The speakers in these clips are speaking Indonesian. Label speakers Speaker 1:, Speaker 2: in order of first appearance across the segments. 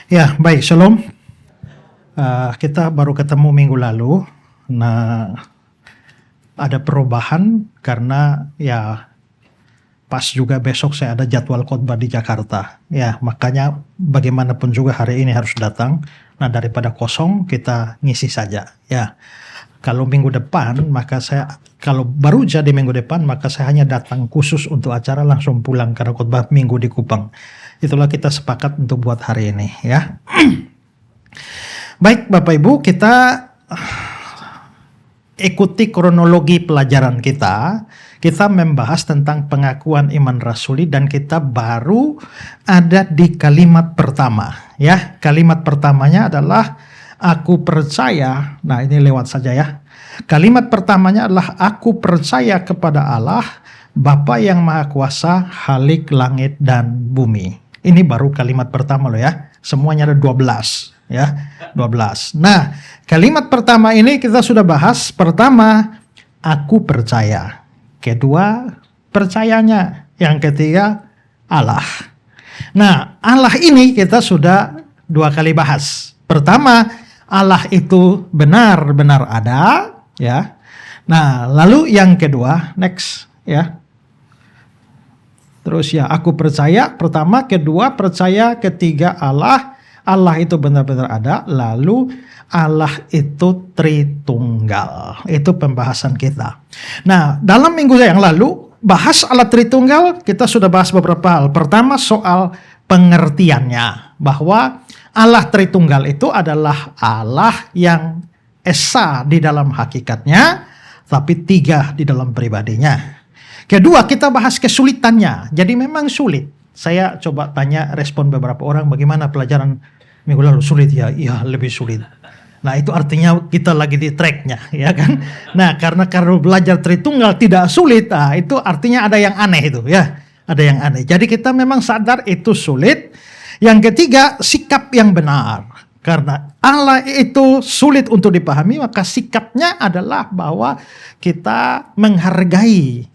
Speaker 1: Ya, baik, Shalom. Kita baru ketemu minggu lalu. Nah, ada perubahan karena ya pas juga besok saya ada jadwal khotbah di Jakarta. Ya, makanya bagaimanapun juga hari ini harus datang. Nah, daripada kosong kita ngisi saja. Ya, kalau minggu depan kalau baru jadi minggu depan maka saya hanya datang khusus untuk acara, langsung pulang karena khotbah minggu di Kupang. Itulah kita sepakat untuk buat hari ini, ya. Baik Bapak Ibu, kita ikuti kronologi pelajaran kita. Kita membahas tentang pengakuan iman rasuli dan kita baru ada di kalimat pertama, ya. Kalimat pertamanya adalah aku percaya. Nah, ini lewat saja ya. Kalimat pertamanya adalah aku percaya kepada Allah, Bapa yang Maha Kuasa, Khalik langit dan bumi. Ini baru kalimat pertama loh ya. Semuanya ada 12 ya. 12. Nah, kalimat pertama ini kita sudah bahas. Pertama, aku percaya. Kedua, percayanya. Yang ketiga, Allah. Nah, Allah ini kita sudah 2 kali bahas. Pertama, Allah itu benar-benar ada, ya. Nah, lalu yang kedua, next, ya. Terus ya, aku percaya, pertama, kedua, percaya, ketiga, Allah. Allah itu benar-benar ada, lalu Allah itu Tritunggal. Itu pembahasan kita. Nah, dalam minggu yang lalu, bahas Allah Tritunggal, kita sudah bahas beberapa hal. Pertama, soal pengertiannya, bahwa Allah Tritunggal itu adalah Allah yang esa di dalam hakikatnya, tapi 3 di dalam pribadinya. Kedua, kita bahas kesulitannya. Jadi memang sulit. Saya coba tanya respon beberapa orang, bagaimana pelajaran minggu lalu? Sulit ya? Iya, lebih sulit. Nah, itu artinya kita lagi di tracknya, ya kan? Nah, karena belajar Tritunggal tidak sulit, itu artinya ada yang aneh itu, ya. Ada yang aneh. Jadi kita memang sadar itu sulit. Yang ketiga, sikap yang benar. Karena Allah itu sulit untuk dipahami, maka sikapnya adalah bahwa kita menghargai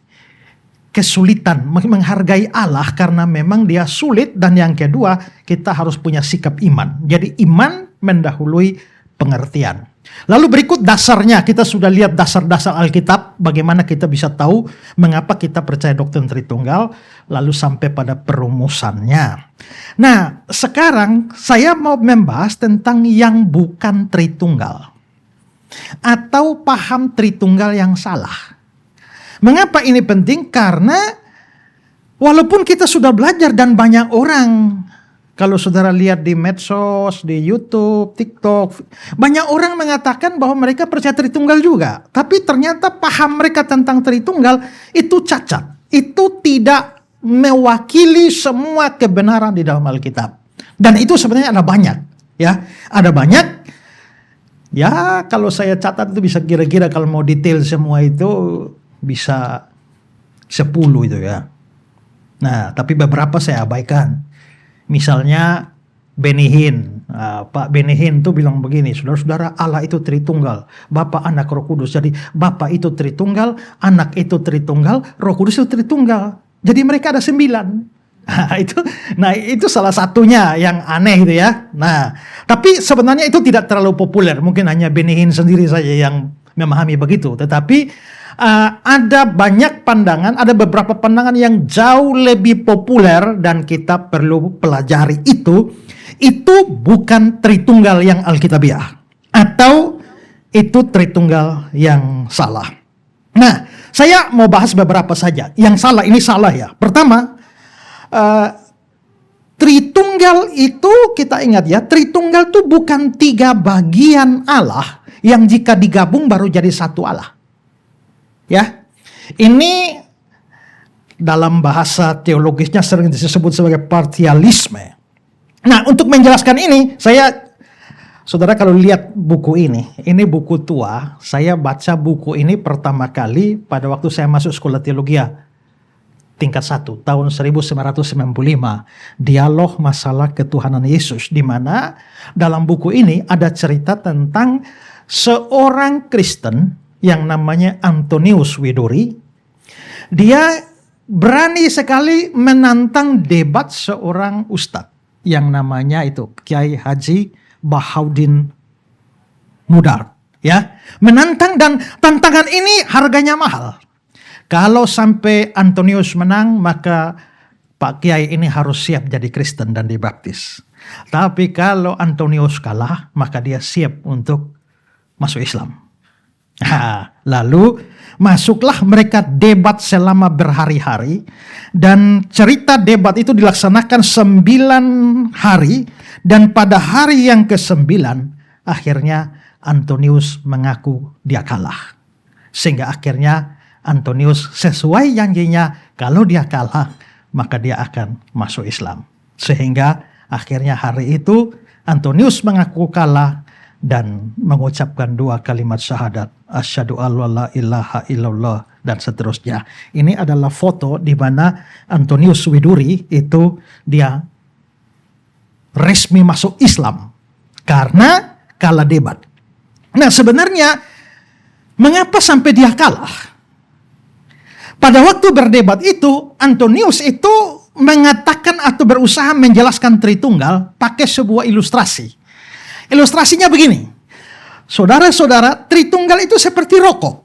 Speaker 1: kesulitan, menghargai Allah karena memang dia sulit. Dan yang kedua, kita harus punya sikap iman. Jadi iman mendahului pengertian. Lalu berikut dasarnya, kita sudah lihat dasar-dasar Alkitab, bagaimana kita bisa tahu mengapa kita percaya doktrin Tritunggal, lalu sampai pada perumusannya. Nah, sekarang saya mau membahas tentang yang bukan Tritunggal, atau paham Tritunggal yang salah. Mengapa ini penting? Karena walaupun kita sudah belajar dan banyak orang, kalau saudara lihat di medsos, di YouTube, TikTok, banyak orang mengatakan bahwa mereka percaya Tritunggal juga. Tapi ternyata paham mereka tentang Tritunggal itu cacat. Itu tidak mewakili semua kebenaran di dalam Alkitab. Dan itu sebenarnya ada banyak, ya. Ada banyak. Ya, kalau saya catat itu bisa kira-kira kalau mau detail semua itu bisa 10 itu ya. Nah, tapi beberapa saya abaikan. Misalnya Benny Hinn. Pak Benny Hinn tuh bilang begini, saudara-saudara, Allah itu Tritunggal, Bapa, Anak, Roh Kudus. Jadi Bapa itu Tritunggal, Anak itu Tritunggal, Roh Kudus itu Tritunggal. Jadi mereka ada 9. Nah, itu salah satunya yang aneh itu ya. Nah, tapi sebenarnya itu tidak terlalu populer. Mungkin hanya Benny Hinn sendiri saja yang memahami begitu. Tetapi ada banyak pandangan, ada beberapa pandangan yang jauh lebih populer dan kita perlu pelajari itu. Itu bukan Tritunggal yang Alkitabiah, atau itu Tritunggal yang salah. Nah, saya mau bahas beberapa saja. Yang salah, ini salah ya. Pertama, Tritunggal itu kita ingat ya, Tritunggal itu bukan 3 bagian Allah yang jika digabung baru jadi satu Allah. Ya, ini dalam bahasa teologisnya sering disebut sebagai partialisme. Nah, untuk menjelaskan ini, saudara kalau lihat buku ini buku tua. Saya baca buku ini pertama kali pada waktu saya masuk sekolah teologi tingkat 1 tahun 1995. Dialog masalah ketuhanan Yesus, di mana dalam buku ini ada cerita tentang seorang Kristen yang namanya Antonius Widuri. Dia berani sekali menantang debat seorang ustadz. yang namanya itu Kiai Haji Bahaudin Mudar, ya, menantang, dan tantangan ini harganya mahal. Kalau sampai Antonius menang, maka Pak Kiai ini harus siap jadi Kristen dan dibaptis. Tapi kalau Antonius kalah, maka dia siap untuk masuk Islam. Nah, lalu masuklah mereka debat selama berhari-hari, dan cerita debat itu dilaksanakan 9 hari, dan pada hari yang ke-9 akhirnya Antonius mengaku dia kalah. Sehingga akhirnya Antonius sesuai janjinya, kalau dia kalah maka dia akan masuk Islam. Sehingga akhirnya hari itu Antonius mengaku kalah dan mengucapkan 2 kalimat syahadat, asyhadu alla la ilaha illallah, dan seterusnya. Ini adalah foto di mana Antonius Widuri itu dia resmi masuk Islam karena kalah debat. Nah, sebenarnya mengapa sampai dia kalah? Pada waktu berdebat itu, Antonius itu mengatakan atau berusaha menjelaskan Tritunggal pakai sebuah ilustrasi. Ilustrasinya begini, saudara-saudara, Tritunggal itu seperti rokok.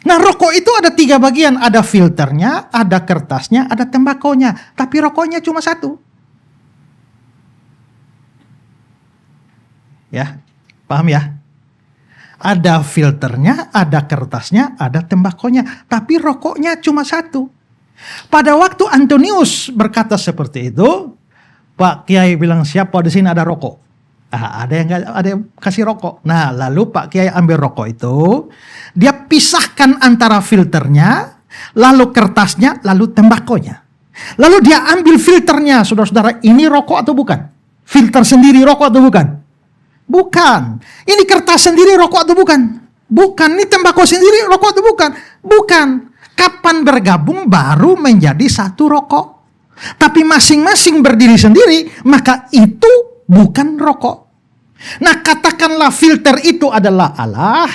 Speaker 1: Nah, rokok itu ada 3 bagian, ada filternya, ada kertasnya, ada tembakonya, tapi rokoknya cuma 1. Ya, paham ya? Ada filternya, ada kertasnya, ada tembakonya, tapi rokoknya cuma 1. Pada waktu Antonius berkata seperti itu, Pak Kiai bilang, siapa di sini ada rokok? Ada yang kasih rokok. Nah, lalu Pak Kiai ambil rokok itu, dia pisahkan antara filternya, lalu kertasnya, lalu tembakonya. Lalu dia ambil filternya, saudara-saudara, ini rokok atau bukan? Filter sendiri rokok atau bukan? Bukan. Ini kertas sendiri rokok atau bukan? Bukan. Ini tembakau sendiri rokok atau bukan? Bukan. Kapan bergabung baru menjadi 1 rokok. Tapi masing-masing berdiri sendiri, maka itu bukan rokok. Nah, katakanlah filter itu adalah Allah,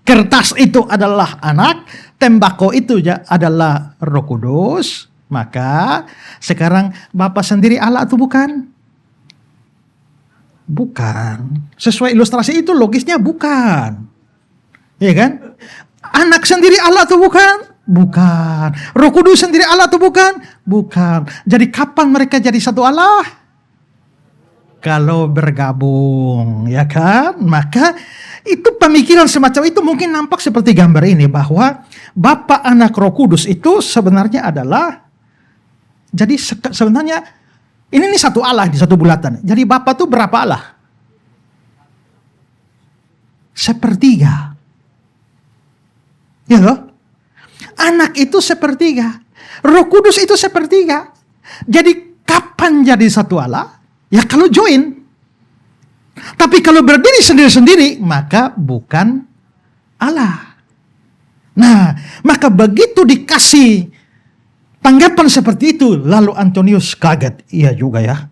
Speaker 1: kertas itu adalah anak, tembakau itu adalah Roh Kudus, maka sekarang Bapak sendiri Allah atau bukan? Bukan. Sesuai ilustrasi itu logisnya bukan. Iya kan? Anak sendiri Allah atau bukan? Bukan. Roh Kudus sendiri Allah atau bukan? Bukan. Jadi kapan mereka jadi satu Allah? Kalau bergabung, ya kan? Maka itu pemikiran semacam itu mungkin nampak seperti gambar ini, bahwa Bapa, Anak, Roh Kudus itu sebenarnya adalah, jadi sebenarnya ini satu Allah di satu bulatan. Jadi Bapa tuh berapa Allah? Sepertiga. Ya loh? Anak itu sepertiga. Roh Kudus itu sepertiga. Jadi kapan jadi satu Allah? Ya kalau join. Tapi kalau berdiri sendiri-sendiri, maka bukan Allah. Nah, maka begitu dikasih tanggapan seperti itu, lalu Antonius kaget. Iya juga ya.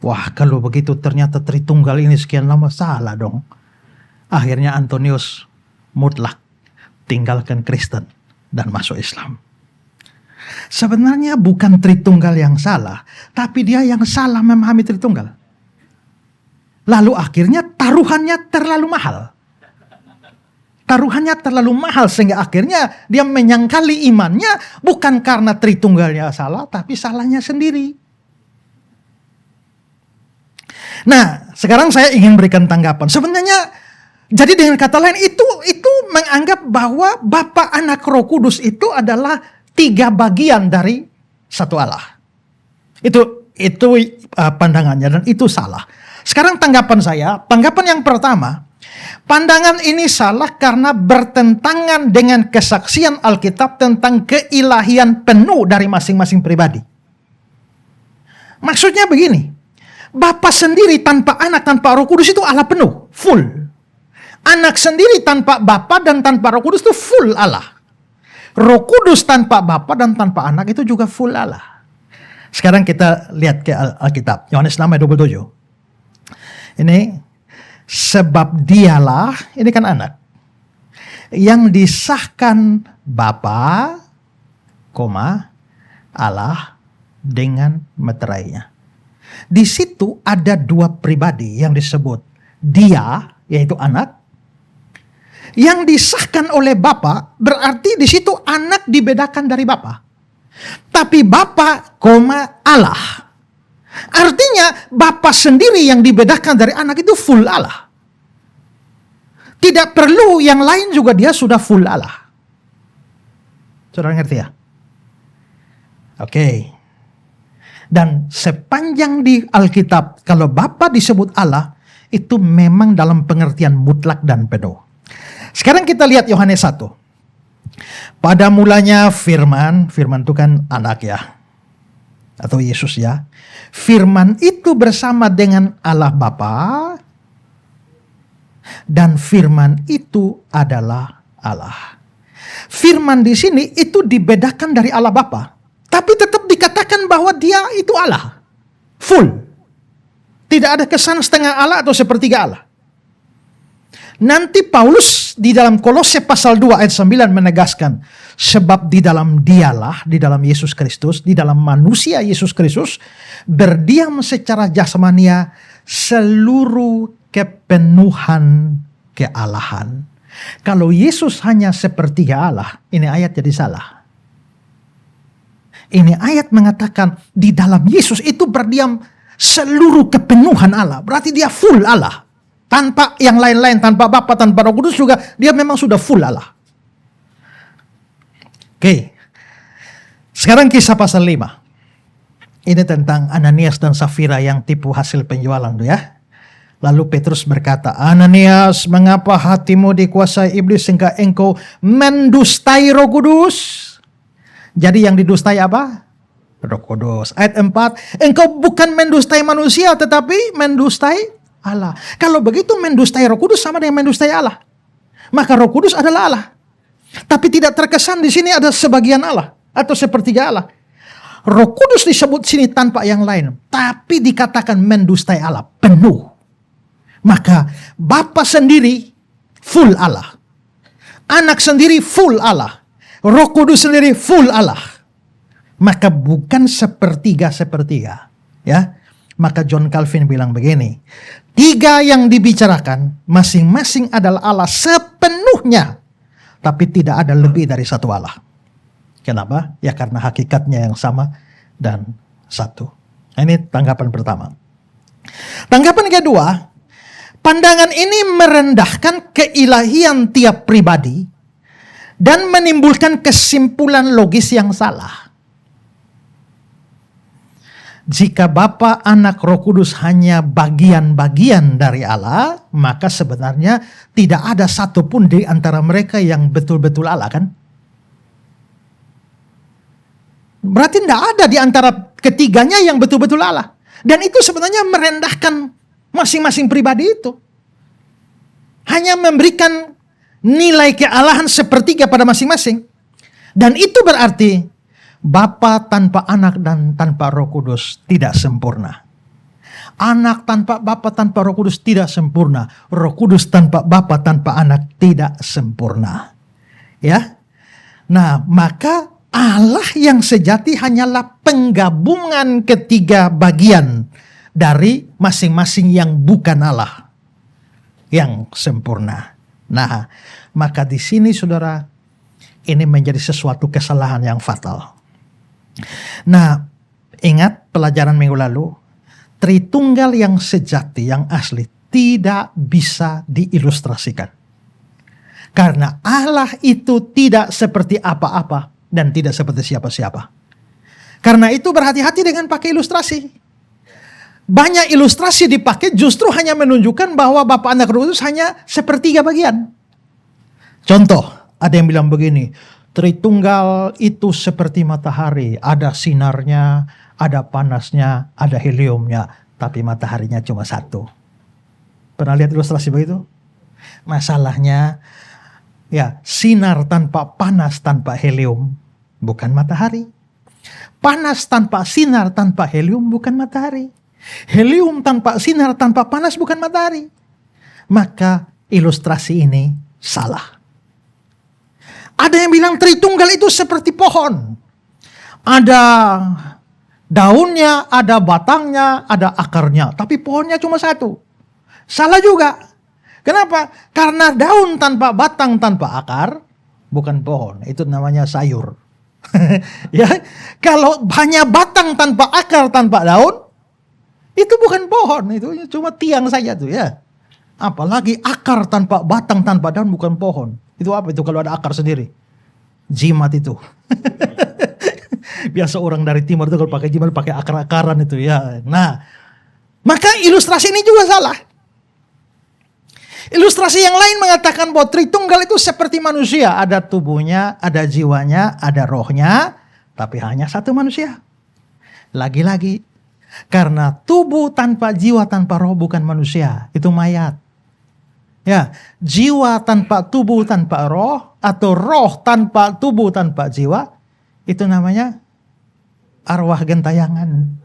Speaker 1: Wah, kalau begitu ternyata Tritunggal ini sekian lama salah dong. Akhirnya Antonius mutlak tinggalkan Kristen dan masuk Islam. Sebenarnya bukan Tritunggal yang salah, tapi dia yang salah memahami Tritunggal. Lalu akhirnya taruhannya terlalu mahal. Taruhannya terlalu mahal sehingga akhirnya dia menyangkali imannya bukan karena Tritunggalnya salah, tapi salahnya sendiri. Nah, sekarang saya ingin berikan tanggapan. Sebenarnya, jadi dengan kata lain itu menganggap bahwa Bapa, Anak, Roh Kudus itu adalah 3 bagian dari satu Allah. Itu pandangannya dan itu salah. Sekarang tanggapan yang pertama, pandangan ini salah karena bertentangan dengan kesaksian Alkitab tentang keilahian penuh dari masing-masing pribadi. Maksudnya begini, Bapa sendiri tanpa Anak, tanpa Roh Kudus itu Allah penuh, full. Anak sendiri tanpa Bapa dan tanpa Roh Kudus itu full Allah. Roh Kudus tanpa Bapa dan tanpa Anak itu juga full Allah. Sekarang kita lihat ke Alkitab, Yohanes 6 ayat 27. Ini, sebab dialah, ini kan anak, yang disahkan Bapa, Allah dengan meterainya. Di situ ada dua pribadi yang disebut. Dia, yaitu anak, yang disahkan oleh Bapa, berarti di situ anak dibedakan dari Bapa. Tapi Bapa, Allah. Artinya Bapa sendiri yang dibedakan dari anak itu full Allah. Tidak perlu yang lain juga, dia sudah full Allah. Saudara ngerti ya? Oke. Dan sepanjang di Alkitab, kalau Bapa disebut Allah, itu memang dalam pengertian mutlak dan penuh. Sekarang kita lihat Yohanes 1. Pada mulanya firman itu kan anak ya, atau Yesus ya. Firman itu bersama dengan Allah Bapa, dan firman itu adalah Allah. Firman di sini itu dibedakan dari Allah Bapa, tapi tetap dikatakan bahwa dia itu Allah. Full. Tidak ada kesan setengah Allah atau sepertiga Allah. Nanti Paulus di dalam Kolose pasal 2 ayat 9 menegaskan, sebab di dalam dialah, di dalam Yesus Kristus, di dalam manusia Yesus Kristus, berdiam secara jasmania seluruh kepenuhan kealahan. Kalau Yesus hanya sepertiga Allah, ini ayat jadi salah. Ini ayat mengatakan di dalam Yesus itu berdiam seluruh kepenuhan Allah. Berarti dia full Allah. Tanpa yang lain-lain, tanpa Bapa, tanpa Roh Kudus juga, dia memang sudah full Allah. Oke. Sekarang kisah pasal 5. Ini tentang Ananias dan Safira yang tipu hasil penjualan tuh ya. Lalu Petrus berkata, Ananias, mengapa hatimu dikuasai iblis sehingga engkau mendustai Roh Kudus? Jadi yang didustai apa? Roh Kudus. Ayat 4, engkau bukan mendustai manusia tetapi mendustai Allah. Kalau begitu mendustai Roh Kudus sama dengan mendustai Allah. Maka Roh Kudus adalah Allah. Tapi tidak terkesan di sini ada sebagian Allah atau sepertiga Allah. Roh Kudus disebut sini tanpa yang lain, tapi dikatakan mendustai Allah penuh. Maka Bapa sendiri full Allah. Anak sendiri full Allah. Roh Kudus sendiri full Allah. Maka bukan sepertiga-sepertiga. Ya. Maka John Calvin bilang begini, 3 yang dibicarakan masing-masing adalah Allah sepenuhnya, tapi tidak ada lebih dari satu Allah. Kenapa? Ya karena hakikatnya yang sama dan satu. Ini tanggapan pertama. Tanggapan kedua, pandangan ini merendahkan keilahian tiap pribadi dan menimbulkan kesimpulan logis yang salah. Jika Bapa, Anak, Roh Kudus hanya bagian-bagian dari Allah, maka sebenarnya tidak ada satupun di antara mereka yang betul-betul Allah kan? Berarti tidak ada di antara ketiganya yang betul-betul Allah. Dan itu sebenarnya merendahkan masing-masing pribadi itu. Hanya memberikan nilai kealahan sepertiga pada masing-masing. Dan itu berarti Bapa tanpa Anak dan tanpa Roh Kudus tidak sempurna. Anak tanpa Bapa tanpa Roh Kudus tidak sempurna. Roh Kudus tanpa Bapa tanpa Anak tidak sempurna. Ya. Nah, maka Allah yang sejati hanyalah penggabungan ketiga bagian dari masing-masing yang bukan Allah yang sempurna. Nah, maka di sini saudara, ini menjadi sesuatu kesalahan yang fatal. Nah, ingat pelajaran minggu lalu, Tritunggal yang sejati, yang asli, tidak bisa diilustrasikan. Karena Allah itu tidak seperti apa-apa dan tidak seperti siapa-siapa. Karena itu berhati-hati dengan pakai ilustrasi. Banyak ilustrasi dipakai justru hanya menunjukkan bahwa Bapa, Anak, Roh Kudus hanya sepertiga bagian. Contoh, ada yang bilang begini, Tritunggal itu seperti matahari, ada sinarnya, ada panasnya, ada heliumnya, tapi mataharinya cuma satu. Pernah lihat ilustrasi begitu? Masalahnya, ya, sinar tanpa panas tanpa helium bukan matahari. Panas tanpa sinar tanpa helium bukan matahari. Helium tanpa sinar tanpa panas bukan matahari. Maka ilustrasi ini salah. Ada yang bilang Tritunggal itu seperti pohon. Ada Daunnya, ada batangnya, ada akarnya. Tapi pohonnya cuma satu. Salah juga. Kenapa? Karena daun tanpa batang, tanpa akar, bukan pohon. Itu namanya sayur. Ya, kalau hanya batang tanpa akar, tanpa daun, itu bukan pohon. Itu cuma tiang saja tuh ya. Apalagi akar tanpa batang, tanpa daun, bukan pohon. Itu apa itu kalau ada akar sendiri? Jimat itu. Biasa orang dari timur itu kalau pakai jimat pakai akar-akaran itu ya. Nah, maka ilustrasi ini juga salah. Ilustrasi yang lain mengatakan bahwa Tritunggal itu seperti manusia. Ada tubuhnya, ada jiwanya, ada rohnya. Tapi hanya satu manusia. Lagi-lagi. Karena tubuh tanpa jiwa, tanpa roh bukan manusia. Itu mayat. Ya, jiwa tanpa tubuh, tanpa roh. Atau roh tanpa tubuh, tanpa jiwa. Itu namanya arwah gentayangan.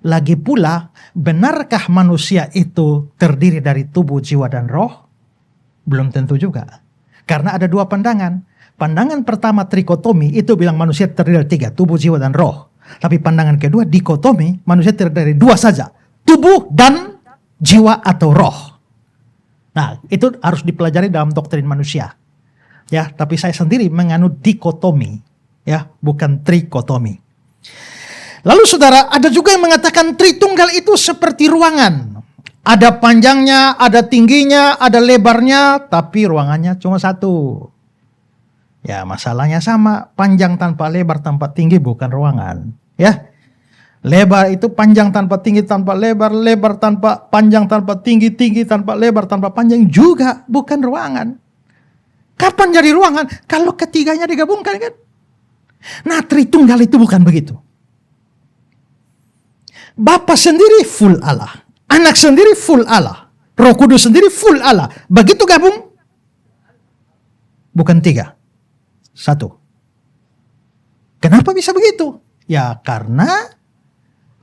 Speaker 1: Lagi pula, benarkah manusia itu terdiri dari tubuh, jiwa, dan roh? Belum tentu juga. Karena ada dua pandangan. Pandangan pertama trikotomi itu bilang manusia terdiri dari tiga, tubuh, jiwa, dan roh. Tapi pandangan kedua dikotomi, manusia terdiri dari dua saja, tubuh dan jiwa atau roh. Nah, itu harus dipelajari dalam doktrin manusia. Ya, tapi saya sendiri menganut dikotomi, ya, bukan trikotomi. Lalu saudara, ada juga yang mengatakan Tritunggal itu seperti ruangan. Ada panjangnya, ada tingginya, ada lebarnya, tapi ruangannya cuma satu. Ya, masalahnya sama, panjang tanpa lebar tanpa tinggi bukan ruangan. Ya, lebar itu panjang tanpa tinggi tanpa lebar, lebar tanpa panjang tanpa tinggi, tinggi tanpa lebar tanpa panjang juga bukan ruangan. Kapan jadi ruangan? Kalau ketiganya digabungkan kan? Nah, Tritunggal itu bukan begitu. Bapa sendiri full Allah. Anak sendiri full Allah. Roh Kudus sendiri full Allah. Begitu gabung, bukan tiga. Satu. Kenapa bisa begitu? Ya karena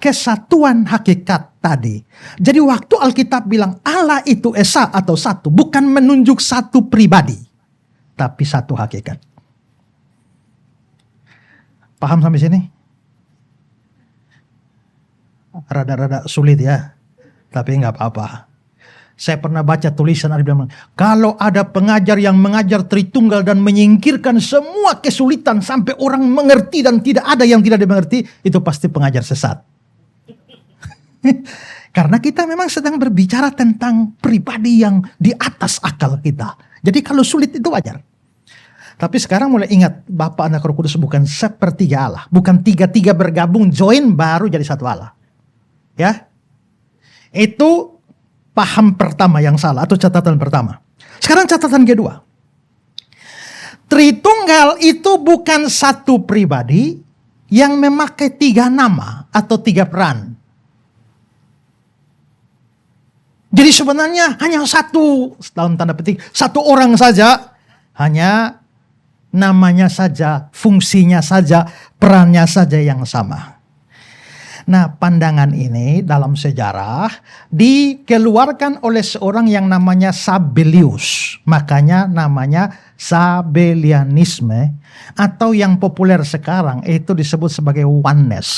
Speaker 1: kesatuan hakikat tadi. Jadi waktu Alkitab bilang Allah itu esa atau satu, bukan menunjuk satu pribadi. Tapi satu hakikat. Paham sampai sini? Rada-rada sulit ya, tapi nggak apa-apa. Saya pernah baca tulisan ada bilang, kalau ada pengajar yang mengajar Tritunggal dan menyingkirkan semua kesulitan sampai orang mengerti dan tidak ada yang tidak dimengerti, itu pasti pengajar sesat. Karena kita memang sedang berbicara tentang pribadi yang di atas akal kita. Jadi kalau sulit itu wajar. Tapi sekarang mulai ingat, Bapa, Anak, Roh Kudus bukan sepertiga Allah, bukan tiga-tiga bergabung join baru jadi satu Allah. Ya, itu paham pertama yang salah atau catatan pertama. Sekarang catatan kedua. Tritunggal itu bukan satu pribadi yang memakai tiga nama atau tiga peran. Jadi sebenarnya hanya satu, dalam tanda petik, satu orang saja, hanya namanya saja, fungsinya saja, perannya saja yang sama. Nah, pandangan ini dalam sejarah dikeluarkan oleh seorang yang namanya Sabellius. Makanya namanya Sabellianisme, atau yang populer sekarang itu disebut sebagai oneness.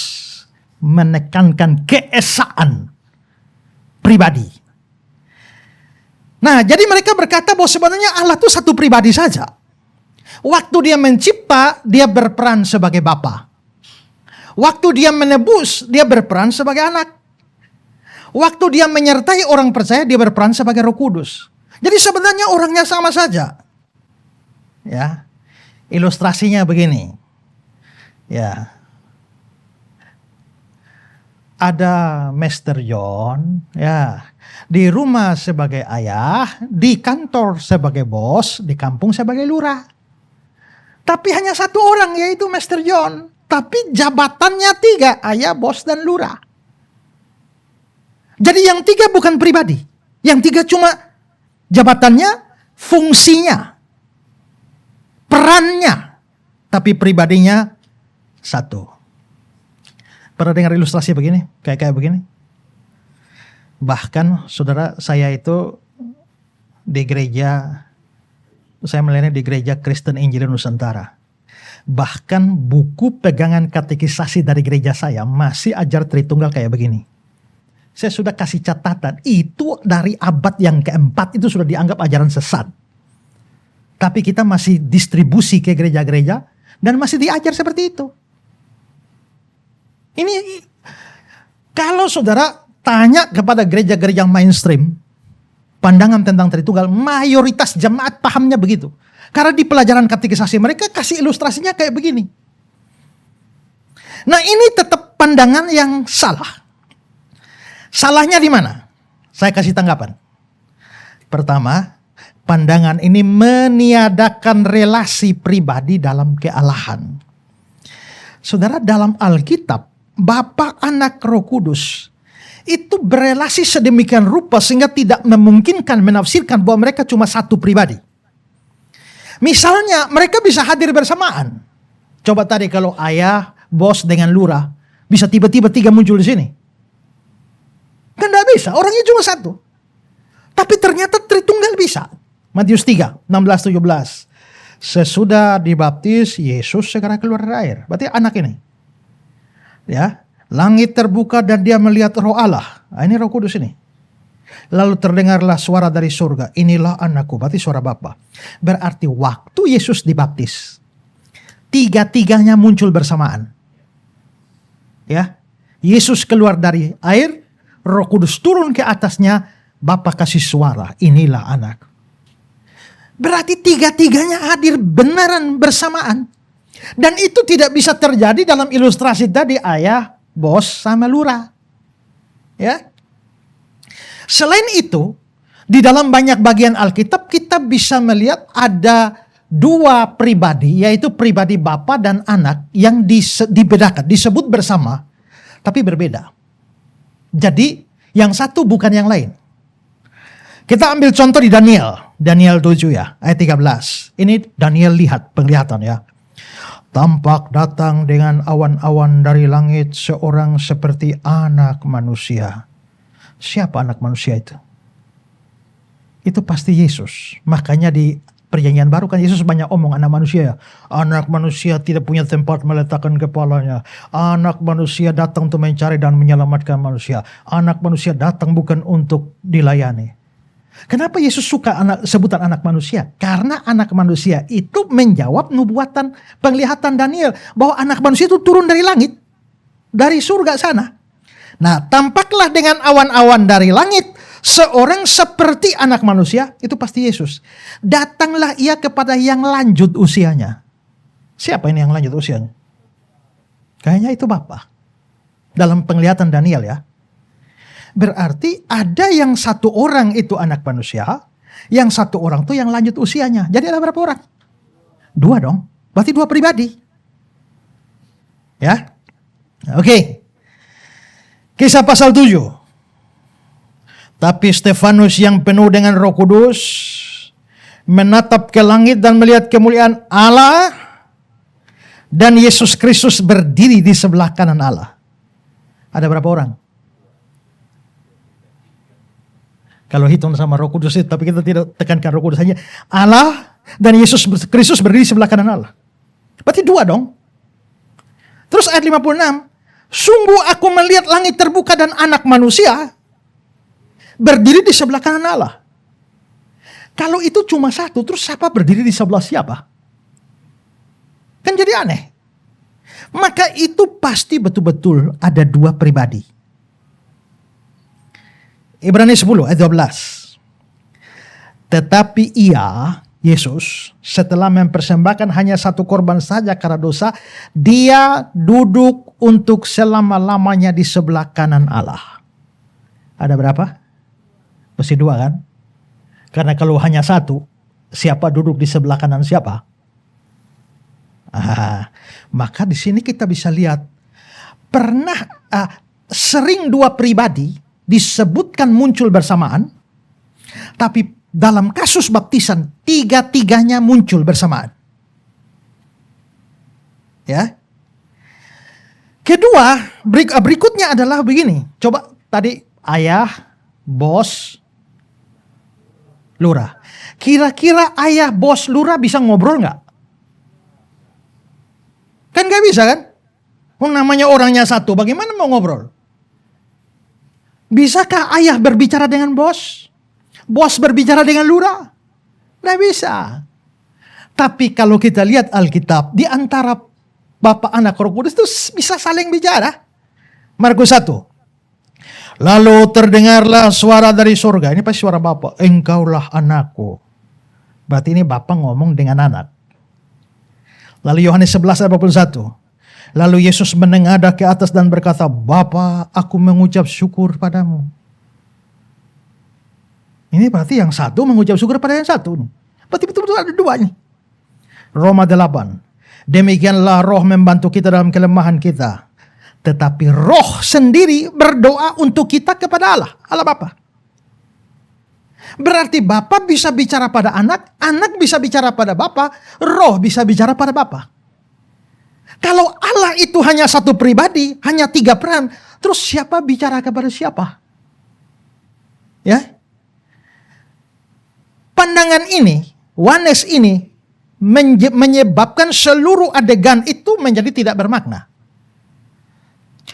Speaker 1: Menekankan keesaan pribadi. Nah, jadi mereka berkata bahwa sebenarnya Allah itu satu pribadi saja. Waktu dia mencipta, dia berperan sebagai Bapa. Waktu dia menebus, dia berperan sebagai anak. Waktu dia menyertai orang percaya, dia berperan sebagai Roh Kudus. Jadi sebenarnya orangnya sama saja. Ya, ilustrasinya begini. Ya, ada Master John, ya, di rumah sebagai ayah, di kantor sebagai bos, di kampung sebagai lurah. Tapi hanya satu orang, yaitu Master John. Tapi jabatannya tiga, ayah, bos, dan lurah. Jadi yang tiga bukan pribadi. Yang tiga cuma jabatannya, fungsinya, perannya. Tapi pribadinya satu. Pernah dengar ilustrasi begini? Kayak begini? Bahkan saudara, saya itu di gereja, saya melayani di gereja Kristen Injil Nusantara. Bahkan buku pegangan katekisasi dari gereja saya masih ajar Tritunggal kayak begini. Saya sudah kasih catatan, itu dari abad yang keempat itu sudah dianggap ajaran sesat. Tapi kita masih distribusi ke gereja-gereja dan masih diajar seperti itu. Ini kalau saudara tanya kepada gereja-gereja mainstream, pandangan tentang Tritunggal, mayoritas jemaat pahamnya begitu. Karena di pelajaran katekisasi mereka kasih ilustrasinya kayak begini. Nah, ini tetap pandangan yang salah. Salahnya di mana? Saya kasih tanggapan. Pertama, pandangan ini meniadakan relasi pribadi dalam kealahan. Saudara, dalam Alkitab, Bapa, Anak, Roh Kudus itu berelasi sedemikian rupa sehingga tidak memungkinkan menafsirkan bahwa mereka cuma satu pribadi. Misalnya mereka bisa hadir bersamaan. Coba tadi kalau ayah, bos dengan lurah bisa tiba-tiba tiga muncul di sini. Kan tidak bisa, orangnya cuma satu. Tapi ternyata Tritunggal bisa. Matius 3, 16-17. Sesudah dibaptis, Yesus segera keluar dari air. Berarti anak ini. Ya, langit terbuka dan dia melihat Roh Allah. Nah, ini Roh Kudus ini. Lalu terdengarlah suara dari surga. Inilah anakku, berarti suara Bapa. Berarti waktu Yesus dibaptis, tiga-tiganya muncul bersamaan. Ya, Yesus keluar dari air, Roh Kudus turun ke atasnya, Bapa kasih suara, inilah anak. Berarti tiga-tiganya hadir beneran bersamaan. Dan itu tidak bisa terjadi dalam ilustrasi tadi ayah, bos, sama lurah. Ya. Selain itu, di dalam banyak bagian Alkitab kita bisa melihat ada dua pribadi, yaitu pribadi Bapa dan Anak yang dibedakan, disebut bersama, tapi berbeda. Jadi, yang satu bukan yang lain. Kita ambil contoh di Daniel 7 ya, ayat 13. Ini Daniel lihat, penglihatan ya. Tampak datang dengan awan-awan dari langit seorang seperti anak manusia. Siapa anak manusia itu? Itu pasti Yesus. Makanya di Perjanjian Baru kan Yesus banyak omong anak manusia ya. Anak manusia tidak punya tempat meletakkan kepalanya. Anak manusia datang untuk mencari dan menyelamatkan manusia. Anak manusia datang bukan untuk dilayani. Kenapa Yesus suka sebutan anak manusia? Karena anak manusia itu menjawab nubuatan penglihatan Daniel. Bahwa anak manusia itu turun dari langit. Dari surga sana. Nah, tampaklah dengan awan-awan dari langit, seorang seperti anak manusia, itu pasti Yesus. Datanglah ia kepada yang lanjut usianya. Siapa ini yang lanjut usianya? Kayaknya itu Bapa. Dalam penglihatan Daniel ya. Berarti ada yang satu orang itu anak manusia, yang satu orang itu yang lanjut usianya. Jadi ada berapa orang? Dua dong. Berarti dua pribadi. Ya. Oke. Kisah pasal 7. Tapi Stefanus yang penuh dengan Roh Kudus menatap ke langit dan melihat kemuliaan Allah dan Yesus Kristus berdiri di sebelah kanan Allah. Ada berapa orang? Kalau hitung sama Roh Kudus itu, tapi kita tidak tekankan Roh Kudus hanya Allah dan Yesus Kristus berdiri di sebelah kanan Allah. Berarti dua dong. Terus ayat 56. Sungguh aku melihat langit terbuka dan anak manusia berdiri di sebelah kanan Allah. Kalau itu cuma satu, terus siapa berdiri di sebelah siapa? Kan jadi aneh. Maka itu pasti betul-betul ada dua pribadi. Ibrani 10 ayat 12. Tetapi ia, Yesus, setelah mempersembahkan hanya satu korban saja karena dosa, dia duduk untuk selama-lamanya di sebelah kanan Allah. Ada berapa? Mesti dua kan? Karena kalau hanya satu, siapa duduk di sebelah kanan siapa? Maka di sini kita bisa lihat, sering dua pribadi disebutkan muncul bersamaan, tapi dalam kasus baptisan, tiga-tiganya muncul bersamaan. Ya. Kedua, berikutnya adalah begini. Coba tadi ayah, bos, lurah. Kira-kira ayah, bos, lurah bisa ngobrol nggak? Kan gak bisa kan? Namanya orangnya satu, bagaimana mau ngobrol? Bisakah ayah berbicara dengan bos? Bos berbicara dengan lurah? Gak bisa. Tapi kalau kita lihat Alkitab, di antara Bapa, Anak, Roh Kudus itu bisa saling bicara. Markus 1. Lalu terdengarlah suara dari surga. Ini pasti suara Bapa. Engkaulah anakku. Berarti ini Bapa ngomong dengan anak. Lalu Yohanes 11 ayat 41. Lalu Yesus menengadah ke atas dan berkata, Bapa, aku mengucap syukur padamu. Ini berarti yang satu mengucap syukur pada yang satu. Berarti betul-betul ada dua nih. Roma 8. Demikianlah roh membantu kita dalam kelemahan kita. Tetapi roh sendiri berdoa untuk kita kepada Allah. Allah Bapa. Berarti Bapa bisa bicara pada anak. Anak bisa bicara pada Bapa. Roh bisa bicara pada Bapa. Kalau Allah itu hanya satu pribadi, hanya 3 peran, terus siapa bicara kepada siapa? Ya. Pandangan ini, oneness ini, menyebabkan seluruh adegan itu menjadi tidak bermakna.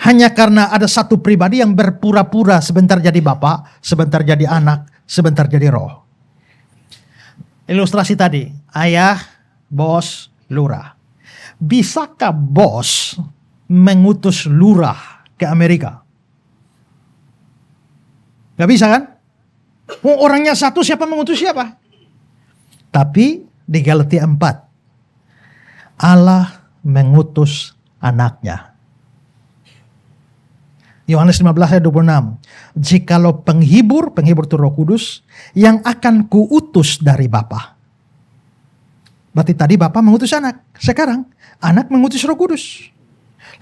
Speaker 1: Hanya karena ada satu pribadi yang berpura-pura sebentar jadi Bapa, sebentar jadi anak, sebentar jadi roh. Ilustrasi tadi, ayah, bos, lurah. Bisakah bos mengutus lurah ke Amerika? Gak bisa kan? Orangnya satu, siapa mengutus siapa? Tapi di Galatia 4, Allah mengutus anaknya. Yohanes 15 ayat 26. Jikalau penghibur itu Roh Kudus, yang akan kuutus dari Bapa. Berarti tadi Bapa mengutus anak. Sekarang anak mengutus Roh Kudus.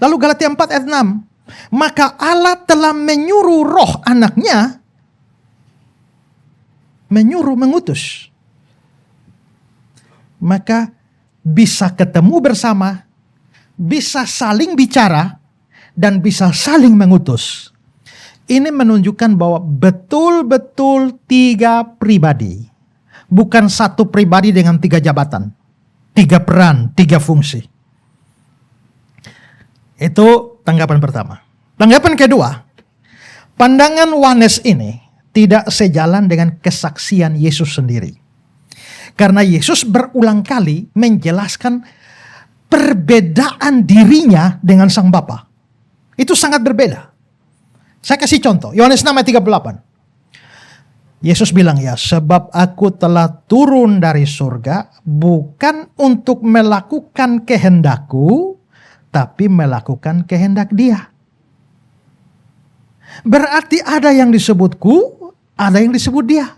Speaker 1: Lalu Galatia 4 ayat 6. Maka Allah telah menyuruh roh anaknya. Menyuruh, mengutus. Maka bisa ketemu bersama. Bisa saling bicara. Dan bisa saling mengutus. Ini menunjukkan bahwa betul-betul 3 pribadi. Bukan satu pribadi dengan 3 jabatan. 3 peran, 3 fungsi. Itu tanggapan pertama. Tanggapan kedua, pandangan oneness ini tidak sejalan dengan kesaksian Yesus sendiri. Karena Yesus berulang kali menjelaskan perbedaan dirinya dengan Sang Bapa. Itu sangat berbeda. Saya kasih contoh, Yohanes 6 ayat 38. Yesus bilang, ya, sebab aku telah turun dari surga bukan untuk melakukan kehendakku, tapi melakukan kehendak Dia. Berarti ada yang disebutku, ada yang disebut Dia.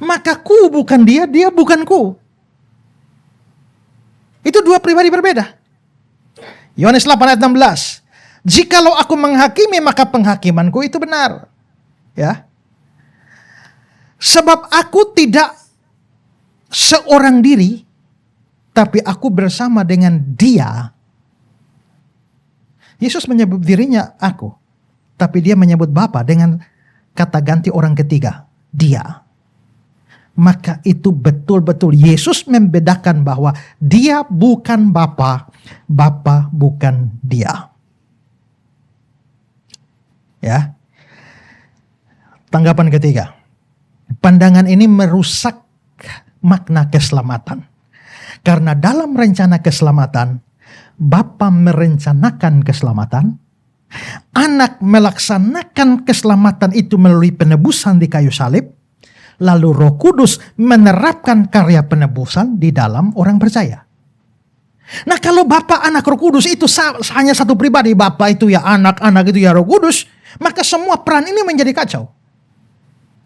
Speaker 1: Maka ku bukan Dia, Dia bukan ku. Itu 2 pribadi berbeda. Yohanes 8 ayat 16. Jikalau aku menghakimi, maka penghakimanku itu benar. Ya. Sebab aku tidak seorang diri, tapi aku bersama dengan Dia. Yesus menyebut dirinya aku, tapi Dia menyebut Bapa dengan kata ganti orang ketiga, Dia. Maka itu betul-betul Yesus membedakan bahwa Dia bukan Bapa, Bapa bukan Dia. Ya. Tanggapan ketiga. Pandangan ini merusak makna keselamatan. Karena dalam rencana keselamatan, Bapa merencanakan keselamatan, Anak melaksanakan keselamatan itu melalui penebusan di kayu salib, lalu Roh Kudus menerapkan karya penebusan di dalam orang percaya. Nah, kalau Bapa, Anak, Roh Kudus itu hanya satu pribadi, Bapa itu ya anak, anak itu ya Roh Kudus, maka semua peran ini menjadi kacau.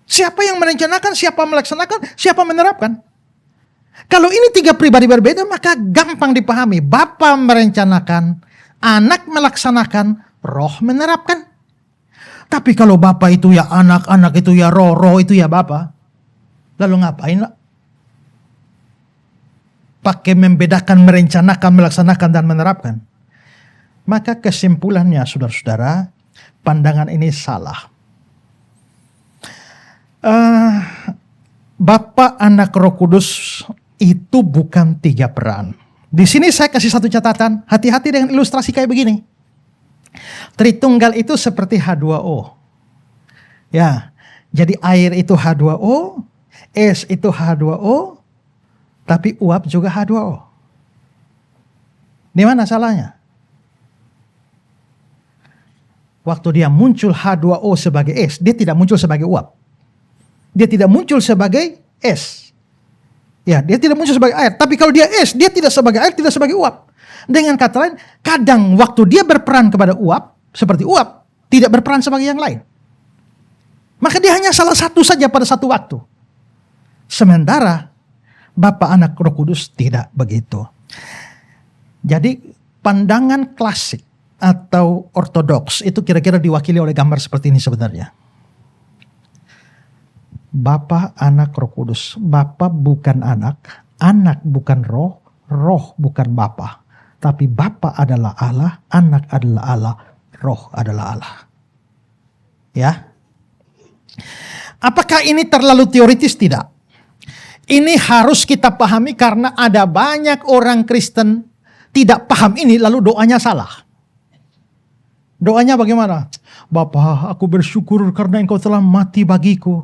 Speaker 1: Siapa yang merencanakan, siapa melaksanakan, siapa menerapkan. Kalau ini 3 pribadi berbeda, maka gampang dipahami. Bapa merencanakan, anak melaksanakan, roh menerapkan. Tapi kalau Bapa itu ya anak, anak itu ya roh, roh itu ya Bapa, lalu ngapain lah? Pakai membedakan, merencanakan, melaksanakan, dan menerapkan. Maka kesimpulannya, saudara-saudara, pandangan ini salah. Bapa, Anak, Roh Kudus itu bukan 3 peran. Di sini saya kasih satu catatan, hati-hati dengan ilustrasi kayak begini. Tritunggal itu seperti H2O. Ya, jadi air itu H2O, es itu H2O, tapi uap juga H2O. Di mana salahnya? Waktu dia muncul H2O sebagai es, dia tidak muncul sebagai uap. Dia tidak muncul sebagai es. Ya, dia tidak muncul sebagai air. Tapi kalau dia es, dia tidak sebagai air, tidak sebagai uap. Dengan kata lain, kadang waktu dia berperan kepada uap, seperti uap, tidak berperan sebagai yang lain. Maka dia hanya salah satu saja pada satu waktu. Sementara Bapa, Anak, Roh Kudus tidak begitu. Jadi pandangan klasik atau ortodoks itu kira-kira diwakili oleh gambar seperti ini sebenarnya. Bapa, Anak, Roh Kudus. Bapa bukan anak, anak bukan roh, roh bukan Bapa. Tapi Bapa adalah Allah, anak adalah Allah, roh adalah Allah. Ya. Apakah ini terlalu teoritis? Tidak. Ini harus kita pahami karena ada banyak orang Kristen tidak paham ini lalu doanya salah. Doanya bagaimana? Bapa, aku bersyukur karena Engkau telah mati bagiku.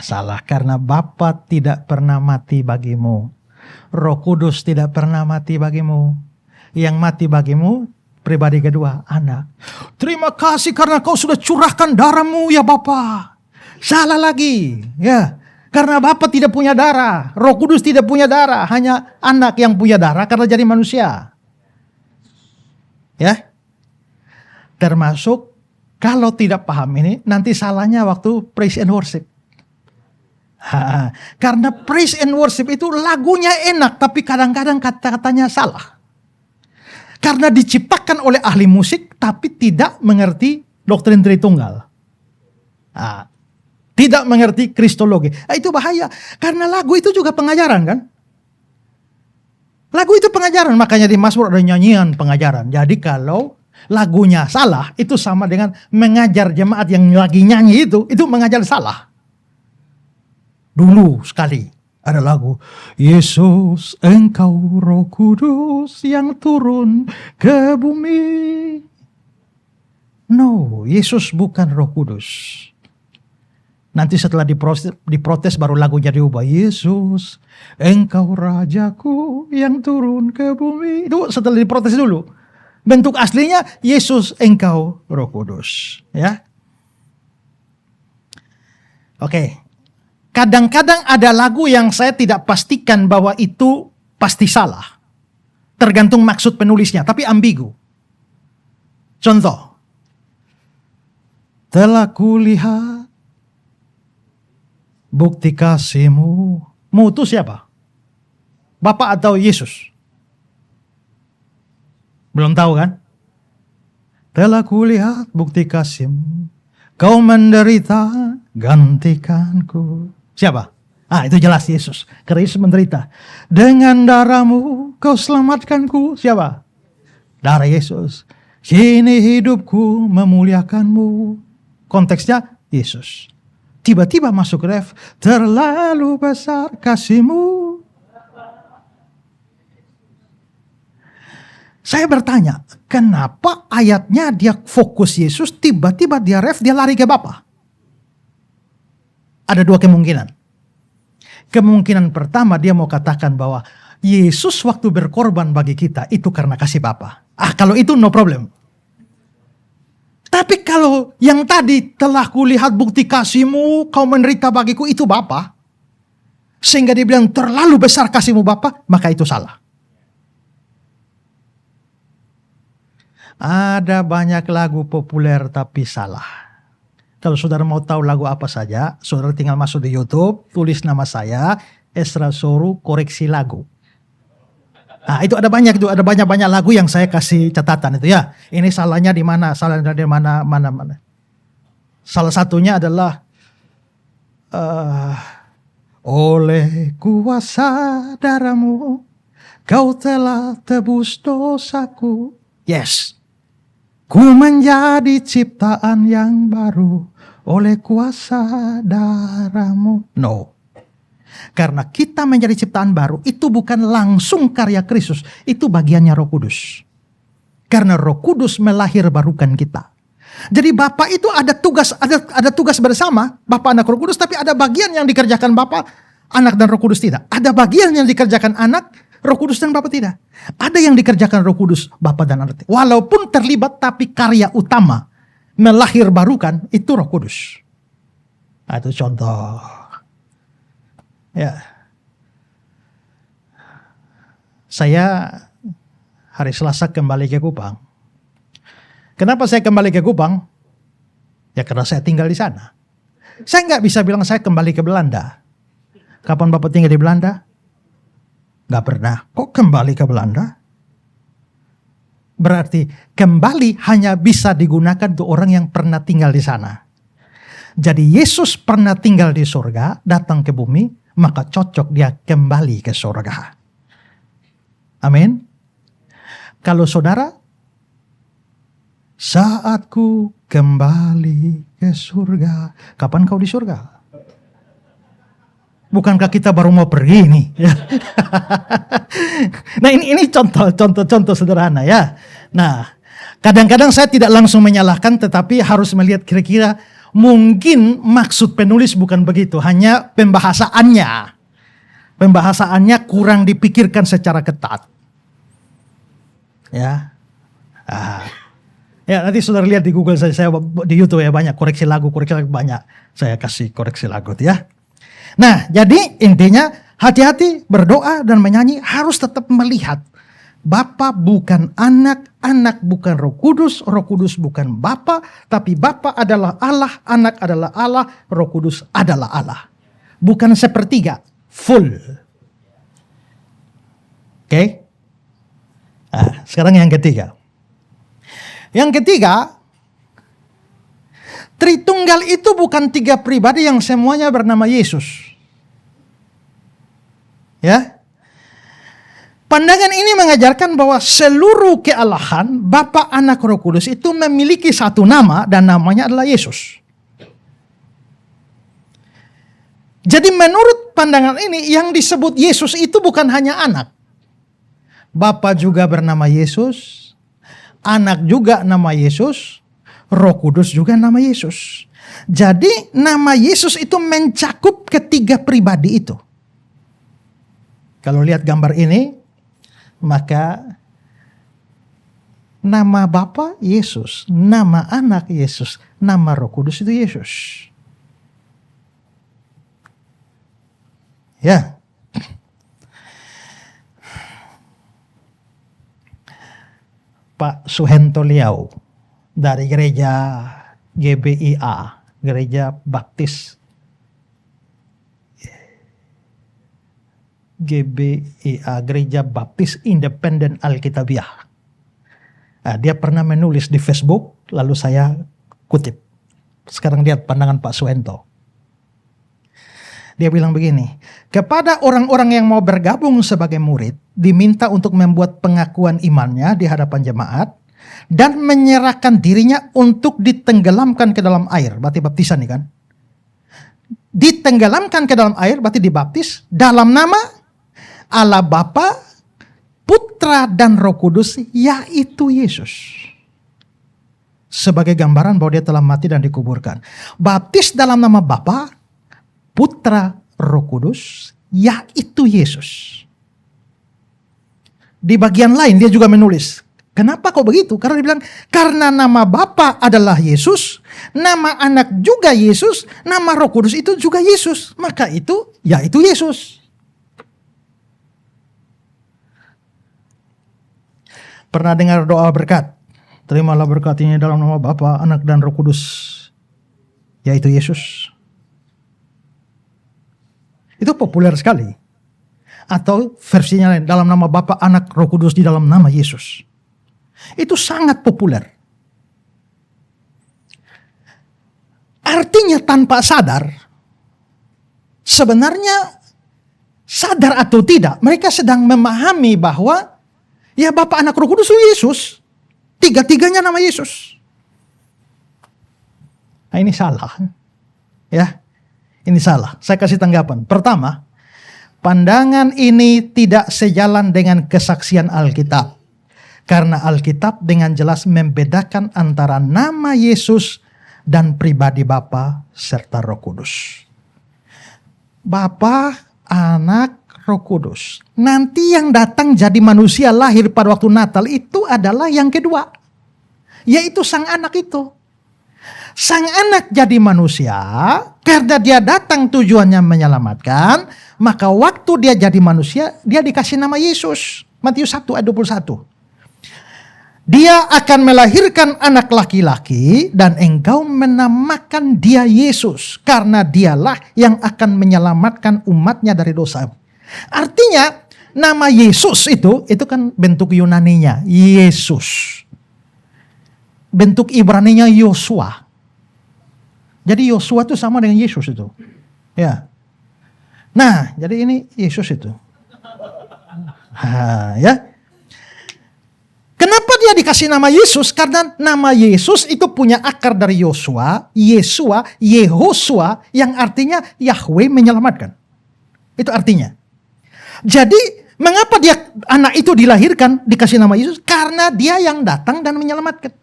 Speaker 1: Salah, karena Bapa tidak pernah mati bagimu. Roh Kudus tidak pernah mati bagimu. Yang mati bagimu pribadi kedua, anak. Terima kasih karena Kau sudah curahkan darahmu ya Bapa. Salah lagi, ya. Karena Bapa tidak punya darah, Roh Kudus tidak punya darah, hanya anak yang punya darah karena jadi manusia. Ya. Termasuk kalau tidak paham ini, nanti salahnya waktu praise and worship. Karena praise and worship itu lagunya enak, tapi kadang-kadang kata-katanya salah. Karena diciptakan oleh ahli musik, tapi tidak mengerti doktrin Tritunggal. Tidak mengerti kristologi. Itu bahaya. Karena lagu itu juga pengajaran kan. Lagu itu pengajaran, makanya di Mazmur ada nyanyian pengajaran. Jadi kalau lagunya salah, itu sama dengan mengajar jemaat yang lagi nyanyi itu mengajar salah. Dulu sekali ada lagu, Yesus Engkau Roh Kudus yang turun ke bumi. No, Yesus bukan Roh Kudus. Nanti setelah diprotes baru lagunya diubah. Yesus Engkau Rajaku yang turun ke bumi. Itu setelah diprotes dulu. Bentuk aslinya Yesus Engkau Roh Kudus. Ya. Oke. Kadang-kadang ada lagu yang saya tidak pastikan bahwa itu pasti salah. Tergantung maksud penulisnya, tapi ambigu. Contoh. Telah kulihat bukti kasih-Mu. Mu itu siapa? Bapa atau Yesus? Belum tahu kan? Telah kulihat bukti kasih-Mu. Kau menderita, gantikanku. Siapa? Itu jelas Yesus. Karena Yesus menderita. Dengan darah-Mu Kau selamatkanku. Siapa? Darah Yesus. Kini hidupku memuliakan-Mu. Konteksnya Yesus. Tiba-tiba masuk ref. Terlalu besar kasih-Mu. Saya bertanya, kenapa ayatnya dia fokus Yesus, tiba-tiba dia ref, dia lari ke Bapa? Ada dua kemungkinan. Kemungkinan pertama dia mau katakan bahwa Yesus waktu berkorban bagi kita itu karena kasih Bapa. Kalau itu no problem. Tapi kalau yang tadi telah kulihat bukti kasih-Mu, Kau menderita bagiku, itu Bapa. Sehingga dia bilang terlalu besar kasih-Mu Bapa, maka itu salah. Ada banyak lagu populer tapi salah. Kalau saudara mau tahu lagu apa saja, saudara tinggal masuk di YouTube, tulis nama saya, Ezra Soru Koreksi Lagu. Itu ada banyak itu, ada banyak lagu yang saya kasih catatan itu ya. Ini salahnya di mana? Salahnya di mana? Salah satunya adalah oleh kuasa darah-Mu Kau telah tebus dosaku. Yes. Ku menjadi ciptaan yang baru oleh kuasa darah-Mu. No. Karena kita menjadi ciptaan baru itu bukan langsung karya Kristus, itu bagiannya Roh Kudus. Karena Roh Kudus melahirbarukan kita. Jadi Bapa itu ada tugas bersama, Bapa, Anak, Roh Kudus, tapi ada bagian yang dikerjakan Bapa, Anak, dan Roh Kudus tidak. Ada bagian yang dikerjakan Anak, Roh Kudus, dan Bapa tidak. Ada yang dikerjakan Roh Kudus, Bapa, dan Anak. Walaupun terlibat, tapi karya utama melahirbarukan itu Roh Kudus. Nah, itu contoh. Ya. Saya hari Selasa kembali ke Kupang. Kenapa saya kembali ke Kupang? Ya karena saya tinggal di sana. Saya nggak bisa bilang saya kembali ke Belanda. Kapan Bapak tinggal di Belanda? Nggak pernah. Kok kembali ke Belanda? Berarti kembali hanya bisa digunakan untuk orang yang pernah tinggal di sana. Jadi Yesus pernah tinggal di surga, datang ke bumi, maka cocok dia kembali ke surga. Amin. Kalau saudara, saat ku kembali ke surga. Kapan kau di surga? Bukankah kita baru mau pergi nih? Nah ini contoh sederhana ya. Nah kadang-kadang saya tidak langsung menyalahkan, tetapi harus melihat kira-kira mungkin maksud penulis bukan begitu, hanya pembahasannya kurang dipikirkan secara ketat. Ya, ya nanti saudara lihat di Google saya di YouTube ya, banyak koreksi lagu banyak. Saya kasih koreksi lagu ya. Nah, jadi intinya hati-hati berdoa dan menyanyi harus tetap melihat Bapa bukan anak, anak bukan Roh Kudus bukan Bapa, tapi Bapa adalah Allah, anak adalah Allah, Roh Kudus adalah Allah. Bukan sepertiga, full. Oke? Nah, sekarang yang ketiga. Yang ketiga, Tritunggal itu bukan tiga pribadi yang semuanya bernama Yesus. Ya. Pandangan ini mengajarkan bahwa seluruh kealahan Bapa, Anak, Roh Kudus itu memiliki satu nama dan namanya adalah Yesus. Jadi menurut pandangan ini yang disebut Yesus itu bukan hanya anak. Bapa juga bernama Yesus, Anak juga nama Yesus, Roh Kudus juga nama Yesus. Jadi nama Yesus itu mencakup ketiga pribadi itu. Kalau lihat gambar ini, maka nama Bapa Yesus, nama Anak Yesus, nama Roh Kudus itu Yesus. Ya. Pak Suhento Liau dari gereja GBIA, Gereja Baptis GBIA, Gereja Baptis Independen Alkitabiah. Nah, dia pernah menulis di Facebook, lalu saya kutip. Sekarang lihat pandangan Pak Suhento. Dia bilang begini, kepada orang-orang yang mau bergabung sebagai murid, diminta untuk membuat pengakuan imannya di hadapan jemaat, dan menyerahkan dirinya untuk ditenggelamkan ke dalam air. Berarti baptisan nih kan. Ditenggelamkan ke dalam air, berarti dibaptis dalam nama Allah Bapa, Putra, dan Roh Kudus, yaitu Yesus. Sebagai gambaran bahwa dia telah mati dan dikuburkan. Baptis dalam nama Bapa, Putra, Roh Kudus, yaitu Yesus. Di bagian lain dia juga menulis, kenapa kok begitu? Karena dia bilang, karena nama Bapa adalah Yesus, nama Anak juga Yesus, nama Roh Kudus itu juga Yesus. Maka itu, yaitu Yesus. Pernah dengar doa berkat? Terimalah berkat ini dalam nama Bapa, Anak, dan Roh Kudus, yaitu Yesus. Itu populer sekali. Atau versinya lain, dalam nama Bapa, Anak, Roh Kudus di dalam nama Yesus. Itu sangat populer. Artinya tanpa sadar, sebenarnya sadar atau tidak, mereka sedang memahami bahwa ya Bapa, Anak, Roh Kudus itu Yesus. Tiga-tiganya nama Yesus. Nah ini salah. Ya, ini salah. Saya kasih tanggapan. Pertama, Pandangan ini tidak sejalan dengan kesaksian Alkitab. Karena Alkitab dengan jelas membedakan antara nama Yesus dan pribadi Bapa serta Roh Kudus. Bapa, Anak, Roh Kudus. Nanti yang datang jadi manusia lahir pada waktu Natal itu adalah yang kedua. Yaitu Sang Anak itu. Sang Anak jadi manusia karena dia datang tujuannya menyelamatkan. Maka waktu dia jadi manusia dia dikasih nama Yesus. Matius 1 ayat 21. Dia akan melahirkan anak laki-laki dan engkau menamakan dia Yesus. Karena dialah yang akan menyelamatkan umatnya dari dosa. Artinya nama Yesus itu kan bentuk Yunaninya. Yesus. Bentuk Ibraninya Yosua. Jadi Yosua itu sama dengan Yesus itu. Ya. Nah, jadi ini Yesus itu. Ya. Kenapa dia dikasih nama Yesus? Karena nama Yesus itu punya akar dari Yosua, Yesua, Yehosua, yang artinya Yahweh menyelamatkan. Itu artinya. Jadi, mengapa anak itu dilahirkan, dikasih nama Yesus? Karena dia yang datang dan menyelamatkan.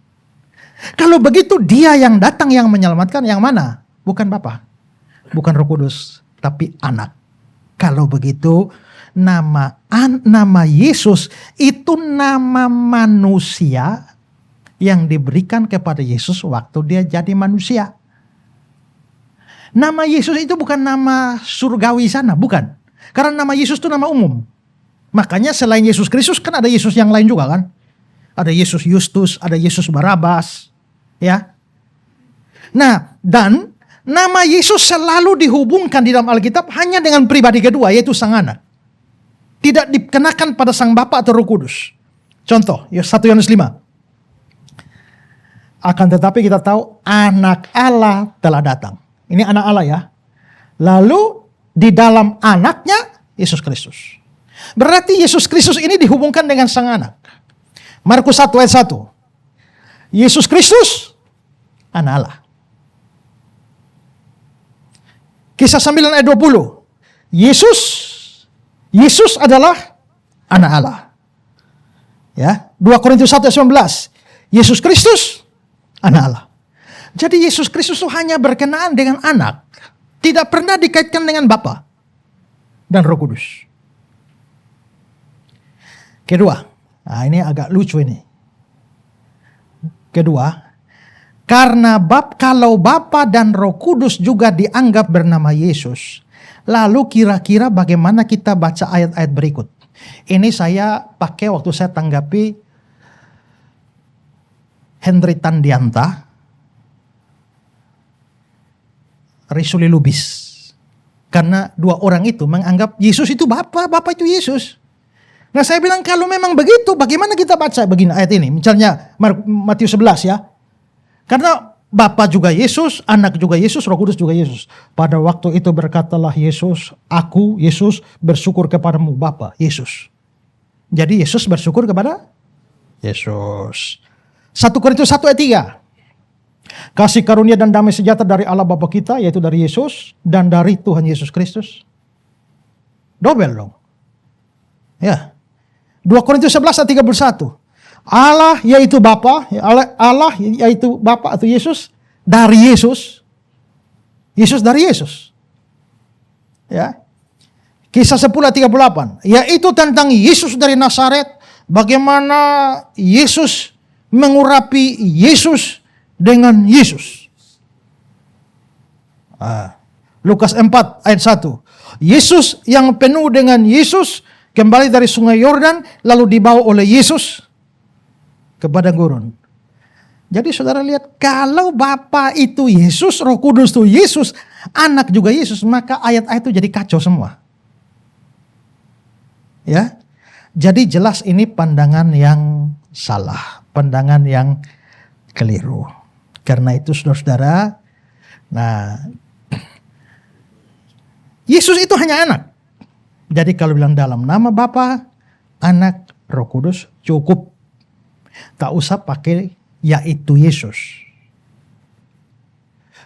Speaker 1: Kalau begitu dia yang datang yang menyelamatkan yang mana? Bukan Bapa, bukan Roh Kudus, tapi Anak. Kalau begitu nama Yesus itu nama manusia yang diberikan kepada Yesus waktu dia jadi manusia. Nama Yesus itu bukan nama surgawi sana, bukan. Karena nama Yesus itu nama umum. Makanya selain Yesus Kristus kan ada Yesus yang lain juga kan. Ada Yesus Justus, ada Yesus Barabas, ya. Nah, dan nama Yesus selalu dihubungkan di dalam Alkitab hanya dengan pribadi kedua, yaitu Sang Anak. Tidak dikenakan pada Sang Bapa atau Roh Kudus. Contoh, 1 Yohanes 5. Akan tetapi kita tahu Anak Allah telah datang. Ini Anak Allah ya. Lalu di dalam Anaknya Yesus Kristus. Berarti Yesus Kristus ini dihubungkan dengan Sang Anak. Markus 1 ayat 1. Yesus Kristus, Anak Allah. Kisah 9 ayat 20. Yesus adalah Anak Allah. Ya, 2 Korintus 1 ayat 19. Yesus Kristus, Anak Allah. Jadi Yesus Kristus itu hanya berkenaan dengan Anak. Tidak pernah dikaitkan dengan Bapa dan Roh Kudus. Kedua. Nah, ini agak lucu ini. Kedua, karena kalau Bapa dan Roh Kudus juga dianggap bernama Yesus, lalu kira-kira bagaimana kita baca ayat-ayat berikut? Ini saya pakai waktu saya tanggapi Henry Tandianta, Risuli Lubis. Karena dua orang itu menganggap Yesus itu Bapa, Bapa itu Yesus. Nah saya bilang kalau memang begitu bagaimana kita baca begini ayat ini. Misalnya Matius 11 ya. Karena Bapa juga Yesus, Anak juga Yesus, Roh Kudus juga Yesus. Pada waktu itu berkatalah Yesus, aku Yesus bersyukur kepadamu Bapa, Yesus. Jadi Yesus bersyukur kepada Yesus. 1 Korintus 1 ayat 3. Kasih karunia dan damai sejahtera dari Allah Bapa kita, yaitu dari Yesus dan dari Tuhan Yesus Kristus. Dobel dong. Ya. 2 Korintus 11 ayat 31. Allah yaitu Bapa, Allah yaitu Bapa atau Yesus dari Yesus. Yesus dari Yesus. Ya. Kisah 10 ayat 38. Yaitu tentang Yesus dari Nazaret, bagaimana Yesus mengurapi Yesus dengan Yesus. Lukas 4 ayat 1. Yesus yang penuh dengan Yesus kembali dari sungai Yordan lalu dibawa oleh Yesus ke padang gurun. Jadi saudara lihat, kalau Bapa itu Yesus, Roh Kudus itu Yesus, Anak juga Yesus, maka ayat-ayat itu jadi kacau semua. Ya. Jadi jelas ini pandangan yang salah, pandangan yang keliru. Karena itu saudara-saudara, nah Yesus itu hanya Anak. Jadi kalau bilang dalam nama Bapa, Anak, Roh Kudus cukup. Tak usah pakai yaitu Yesus.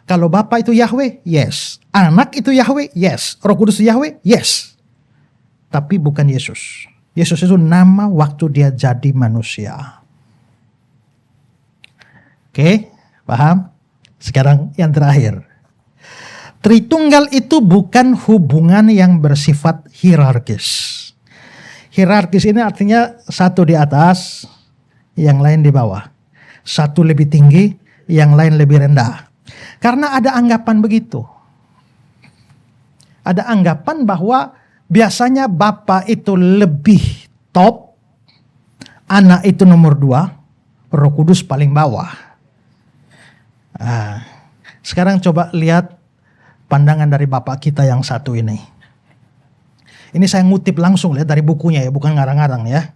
Speaker 1: Kalau Bapa itu Yahweh, yes. Anak itu Yahweh, yes. Roh Kudus itu Yahweh, yes. tapi bukan Yesus. Yesus itu nama waktu dia jadi manusia. Oke, paham? Sekarang yang terakhir. Tritunggal itu bukan hubungan yang bersifat hierarkis. Hierarkis ini artinya satu di atas, yang lain di bawah. Satu lebih tinggi, yang lain lebih rendah. Karena ada anggapan begitu. Ada anggapan bahwa biasanya Bapa itu lebih top, Anak itu nomor 2, Roh Kudus paling bawah. Sekarang coba lihat pandangan dari Bapak kita yang satu ini. Ini saya ngutip langsung lihat dari bukunya ya, bukan ngarang-ngarang ya.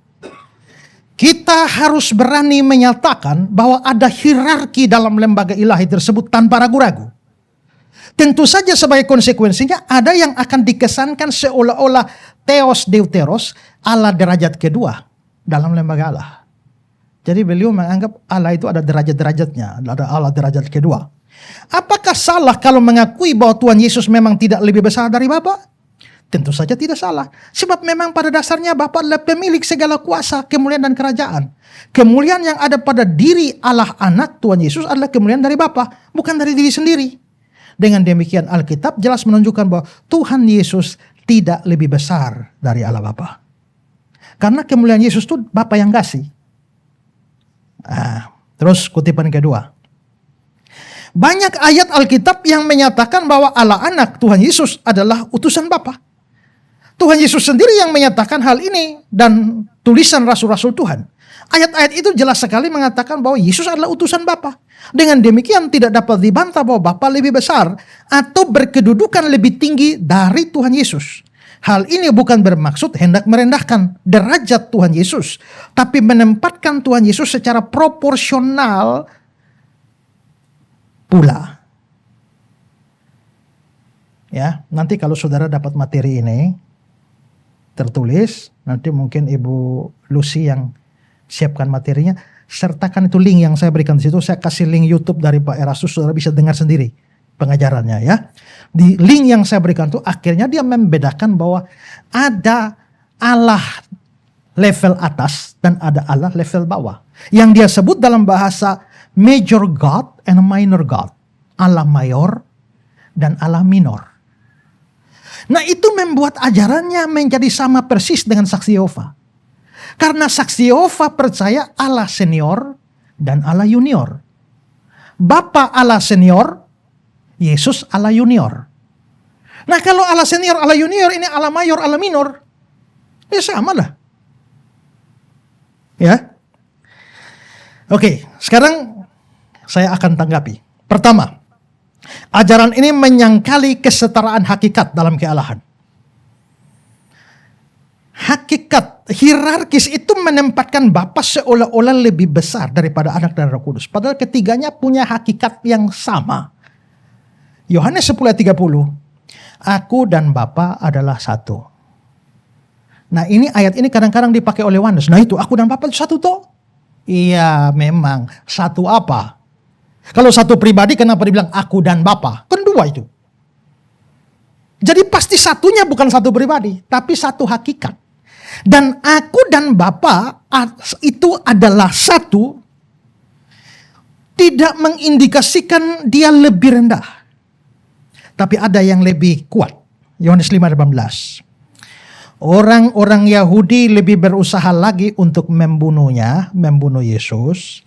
Speaker 1: Kita harus berani menyatakan bahwa ada hierarki dalam lembaga ilahi tersebut tanpa ragu-ragu. Tentu saja sebagai konsekuensinya ada yang akan dikesankan seolah-olah theos deuteros, Allah derajat kedua dalam lembaga Allah. Jadi beliau menganggap Allah itu ada derajat-derajatnya, ada Allah derajat kedua. Apakah salah kalau mengakui bahwa Tuhan Yesus memang tidak lebih besar dari Bapa? Tentu saja tidak salah. Sebab memang pada dasarnya Bapa adalah pemilik segala kuasa, kemuliaan dan kerajaan. Kemuliaan yang ada pada diri Allah Anak Tuhan Yesus adalah kemuliaan dari Bapa, bukan dari diri sendiri. Dengan demikian Alkitab jelas menunjukkan bahwa Tuhan Yesus tidak lebih besar dari Allah Bapa. Karena kemuliaan Yesus itu Bapa yang kasih. Terus kutipan kedua. Banyak ayat Alkitab yang menyatakan bahwa Allah Anak Tuhan Yesus adalah utusan Bapa. Tuhan Yesus sendiri yang menyatakan hal ini dan tulisan rasul-rasul Tuhan. Ayat-ayat itu jelas sekali mengatakan bahwa Yesus adalah utusan Bapa. Dengan demikian tidak dapat dibantah bahwa Bapa lebih besar atau berkedudukan lebih tinggi dari Tuhan Yesus. Hal ini bukan bermaksud hendak merendahkan derajat Tuhan Yesus, tapi menempatkan Tuhan Yesus secara proporsional pula. Ya, nanti kalau saudara dapat materi ini tertulis, nanti mungkin Ibu Lucy yang siapkan materinya, sertakan itu link yang saya berikan di situ. Saya kasih link YouTube dari Pak Erastus, saudara bisa dengar sendiri pengajarannya ya. Di link yang saya berikan itu akhirnya dia membedakan bahwa ada Allah level atas dan ada Allah level bawah. Yang dia sebut dalam bahasa major God and minor God. Allah mayor dan Allah minor. Nah itu membuat ajarannya menjadi sama persis dengan saksi Yehova. Karena saksi Yehova percaya Allah senior dan Allah junior. Bapa Allah senior, Yesus Allah junior. Nah kalau Allah senior, Allah junior, ini Allah mayor, Allah minor. Ya sama lah. Ya. Oke, sekarang saya akan tanggapi. Pertama, ajaran ini menyangkali kesetaraan hakikat dalam kealahan. Hakikat hierarkis itu menempatkan Bapa seolah-olah lebih besar daripada Anak dan Roh Kudus. Padahal ketiganya punya hakikat yang sama. Yohanes 10 ayat 30. Aku dan Bapa adalah satu. Nah ini ayat ini kadang-kadang dipakai oleh Yohanes. Nah itu aku dan Bapa itu satu toh? Iya memang. Satu apa? Kalau satu pribadi kenapa dibilang aku dan Bapa? Kan dua itu. Jadi pasti satunya bukan satu pribadi, tapi satu hakikat. Dan aku dan Bapa itu adalah satu, tidak mengindikasikan dia lebih rendah. Tapi ada yang lebih kuat. Yohanes 5:18. Orang-orang Yahudi lebih berusaha lagi untuk membunuh Yesus.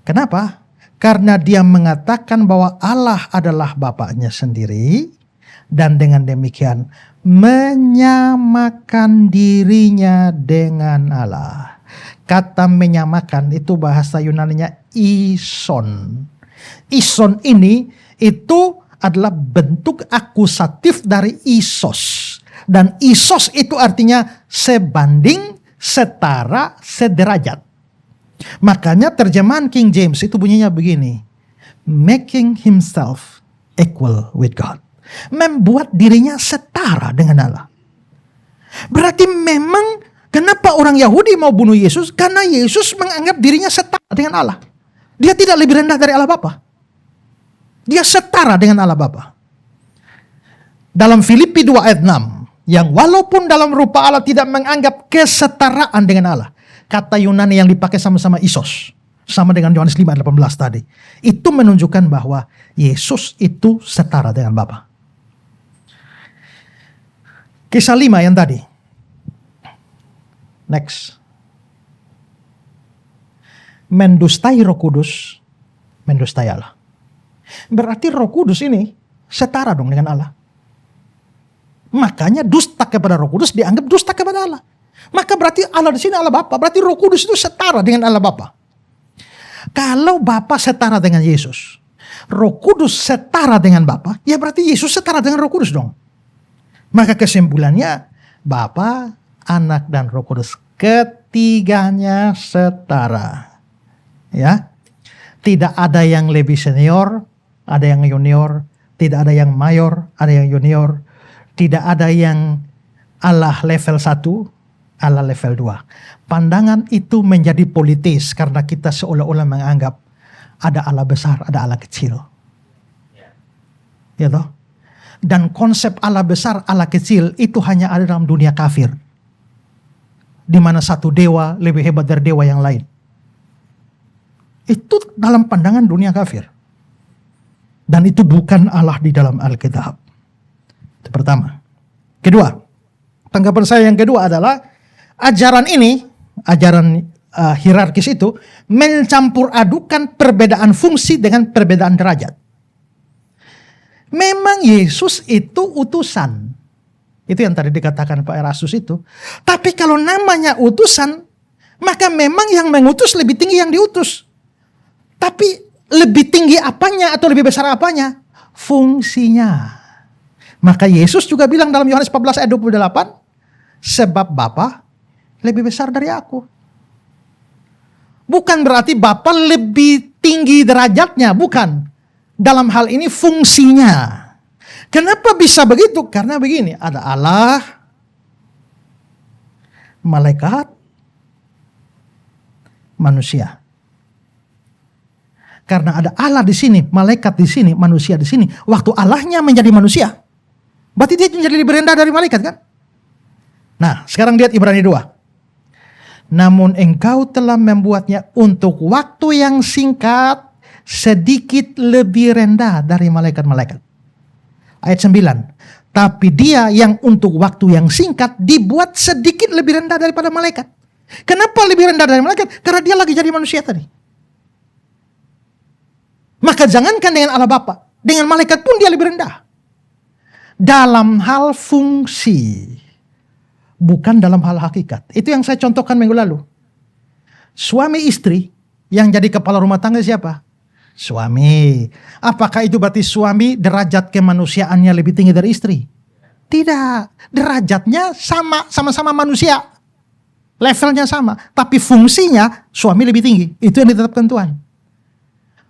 Speaker 1: Kenapa? Karena dia mengatakan bahwa Allah adalah Bapaknya sendiri. Dan dengan demikian menyamakan dirinya dengan Allah. Kata menyamakan itu bahasa Yunaninya ison. Ison ini itu adalah bentuk akusatif dari isos. Dan isos itu artinya sebanding, setara, sederajat. Makanya terjemahan King James itu bunyinya begini. Making himself equal with God. Membuat dirinya setara dengan Allah. Berarti memang kenapa orang Yahudi mau bunuh Yesus? Karena Yesus menganggap dirinya setara dengan Allah. Dia tidak lebih rendah dari Allah Bapa. Dia setara dengan Allah Bapa. Dalam Filipi 2 ayat 6. yang walaupun dalam rupa Allah tidak menganggap kesetaraan dengan Allah. Kata Yunani yang dipakai sama-sama isos, sama dengan Yohanes 5:18 tadi. Itu menunjukkan bahwa Yesus itu setara dengan Bapa. Kisah 5 yang tadi. Next. Mendustai Roh Kudus, mendustai Allah. Berarti Roh Kudus ini setara dong dengan Allah. Makanya dusta kepada Roh Kudus dianggap dusta kepada Allah. Maka berarti Allah di sini Allah Bapa. Berarti Roh Kudus itu setara dengan Allah Bapa. Kalau Bapa setara dengan Yesus, Roh Kudus setara dengan Bapa, ya berarti Yesus setara dengan Roh Kudus dong. Maka kesimpulannya Bapa, Anak dan Roh Kudus ketiganya setara. Ya. Tidak ada yang lebih senior, ada yang junior, tidak ada yang mayor, ada yang junior. Tidak ada yang Allah level 1, Allah level 2. Pandangan itu menjadi politis karena kita seolah-olah menganggap ada Allah besar, ada Allah kecil. Ya toh? Dan konsep Allah besar, Allah kecil itu hanya ada dalam dunia kafir. Di mana satu dewa lebih hebat dari dewa yang lain. Itu dalam pandangan dunia kafir. Dan itu bukan Allah di dalam Alkitab. Itu pertama. Kedua, tanggapan saya yang kedua adalah ajaran ini, ajaran hierarkis itu mencampur adukan perbedaan fungsi dengan perbedaan derajat. Memang Yesus itu utusan. Itu yang tadi dikatakan Pak Erastus itu. Tapi kalau namanya utusan, maka memang yang mengutus lebih tinggi yang diutus. Tapi lebih tinggi apanya atau lebih besar apanya? Fungsinya. Maka Yesus juga bilang dalam Yohanes 14 ayat 28, sebab Bapa lebih besar dari aku. Bukan berarti Bapa lebih tinggi derajatnya, bukan. Dalam hal ini fungsinya. Kenapa bisa begitu? Karena begini, ada Allah, malaikat, manusia. Karena ada Allah di sini, malaikat di sini, manusia di sini. Waktu Allahnya menjadi manusia, berarti dia menjadi lebih rendah dari malaikat kan? Nah, sekarang lihat Ibrani 2. Namun engkau telah membuatnya untuk waktu yang singkat, sedikit lebih rendah dari malaikat-malaikat. Ayat 9. Tapi dia yang untuk waktu yang singkat dibuat sedikit lebih rendah daripada malaikat. Kenapa lebih rendah dari malaikat? Karena dia lagi jadi manusia tadi. Maka jangankan dengan Allah Bapa, dengan malaikat pun dia lebih rendah. Dalam hal fungsi, bukan dalam hal hakikat. Itu yang saya contohkan minggu lalu. Suami istri yang jadi kepala rumah tangga siapa? Suami. Apakah itu berarti suami derajat kemanusiaannya lebih tinggi dari istri? Tidak. Derajatnya sama-sama manusia. Levelnya sama. Tapi fungsinya suami lebih tinggi. Itu yang ditetapkan Tuhan.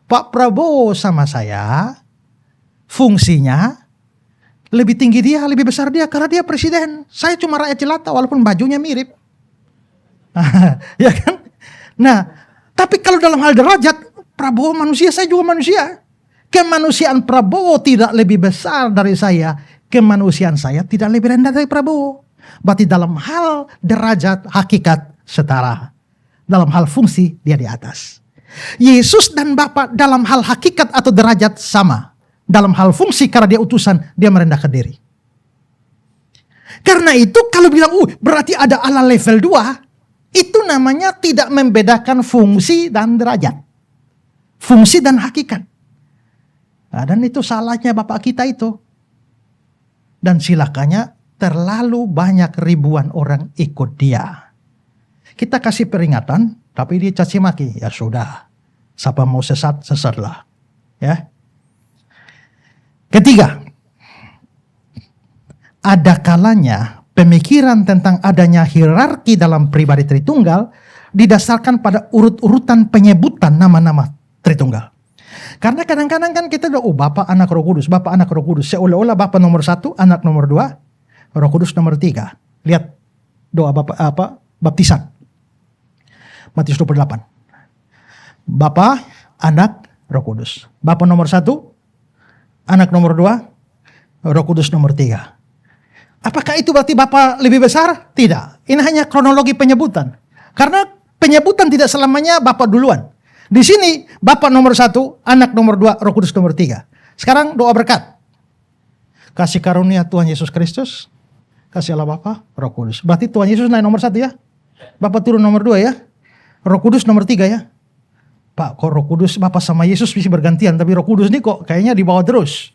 Speaker 1: Pak Prabowo sama saya, fungsinya lebih tinggi dia, lebih besar dia, karena dia presiden. Saya cuma rakyat jelata walaupun bajunya mirip. Ya kan? Nah, tapi kalau dalam hal derajat, Prabowo manusia, saya juga manusia. Kemanusiaan Prabowo tidak lebih besar dari saya. Kemanusiaan saya tidak lebih rendah dari Prabowo. Berarti dalam hal derajat, hakikat, setara. Dalam hal fungsi, dia di atas. Yesus dan Bapa dalam hal hakikat atau derajat sama. Dalam hal fungsi karena dia utusan, dia merendahkan diri. Karena itu kalau bilang, berarti ada Allah level 2, itu namanya tidak membedakan fungsi dan derajat. Fungsi dan hakikat. Nah, dan itu salahnya Bapak kita itu. Dan silakannya terlalu banyak ribuan orang ikut dia. Kita kasih peringatan, tapi dia caci maki. Ya sudah, siapa mau sesat, sesatlah. Ya. Ketiga, ada kalanya pemikiran tentang adanya hierarki dalam pribadi Tritunggal didasarkan pada urut-urutan penyebutan nama-nama Tritunggal. Karena kadang-kadang kan kita udah, Bapa, Anak, Roh Kudus, Bapa, Anak, Roh Kudus. Seolah-olah Bapa nomor 1, Anak nomor 2, Roh Kudus nomor 3. Lihat doa baptisan. Matius 28. Bapa, Anak, Roh Kudus. Bapa nomor 1, Anak nomor 2, Roh Kudus nomor 3. Apakah itu berarti Bapa lebih besar? Tidak. Ini hanya kronologi penyebutan. Karena penyebutan tidak selamanya Bapa duluan. Di sini Bapa nomor 1, Anak nomor 2, Roh Kudus nomor 3. Sekarang doa berkat. Kasih karunia Tuhan Yesus Kristus, kasih Allah Bapa, Roh Kudus. Berarti Tuhan Yesus naik nomor 1 ya. Bapa turun nomor 2 ya. Roh Kudus nomor 3 ya. Pak, kok Roh Kudus Bapa sama Yesus bisa bergantian, tapi Roh Kudus ini kok kayaknya di bawah terus.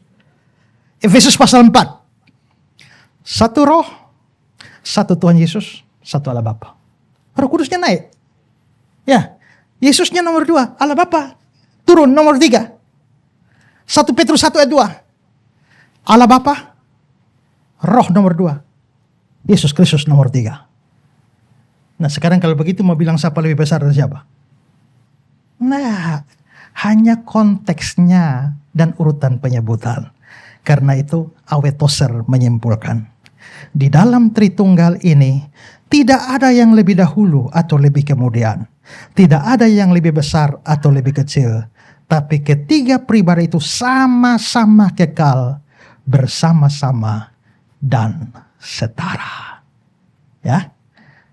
Speaker 1: Efesus pasal 4. Satu Roh, satu Tuhan Yesus, satu Allah Bapa. Roh Kudusnya naik. Ya, Yesusnya nomor 2, Allah Bapa turun nomor 3. 1 Petrus 1 ayat 2. Allah Bapa, Roh nomor 2, Yesus Kristus nomor 3. Nah sekarang kalau begitu mau bilang siapa lebih besar dari siapa? Nah, hanya konteksnya dan urutan penyebutan. Karena itu Awetoser menyimpulkan, di dalam Tritunggal ini tidak ada yang lebih dahulu atau lebih kemudian. Tidak ada yang lebih besar atau lebih kecil. Tapi ketiga pribadi itu sama-sama kekal, bersama-sama dan setara. Ya.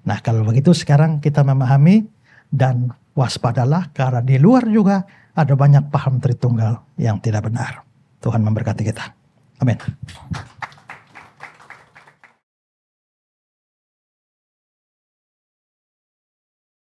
Speaker 1: Nah kalau begitu sekarang kita memahami dan waspadalah, karena di luar juga ada banyak paham Tritunggal yang tidak benar. Tuhan memberkati kita. Amin.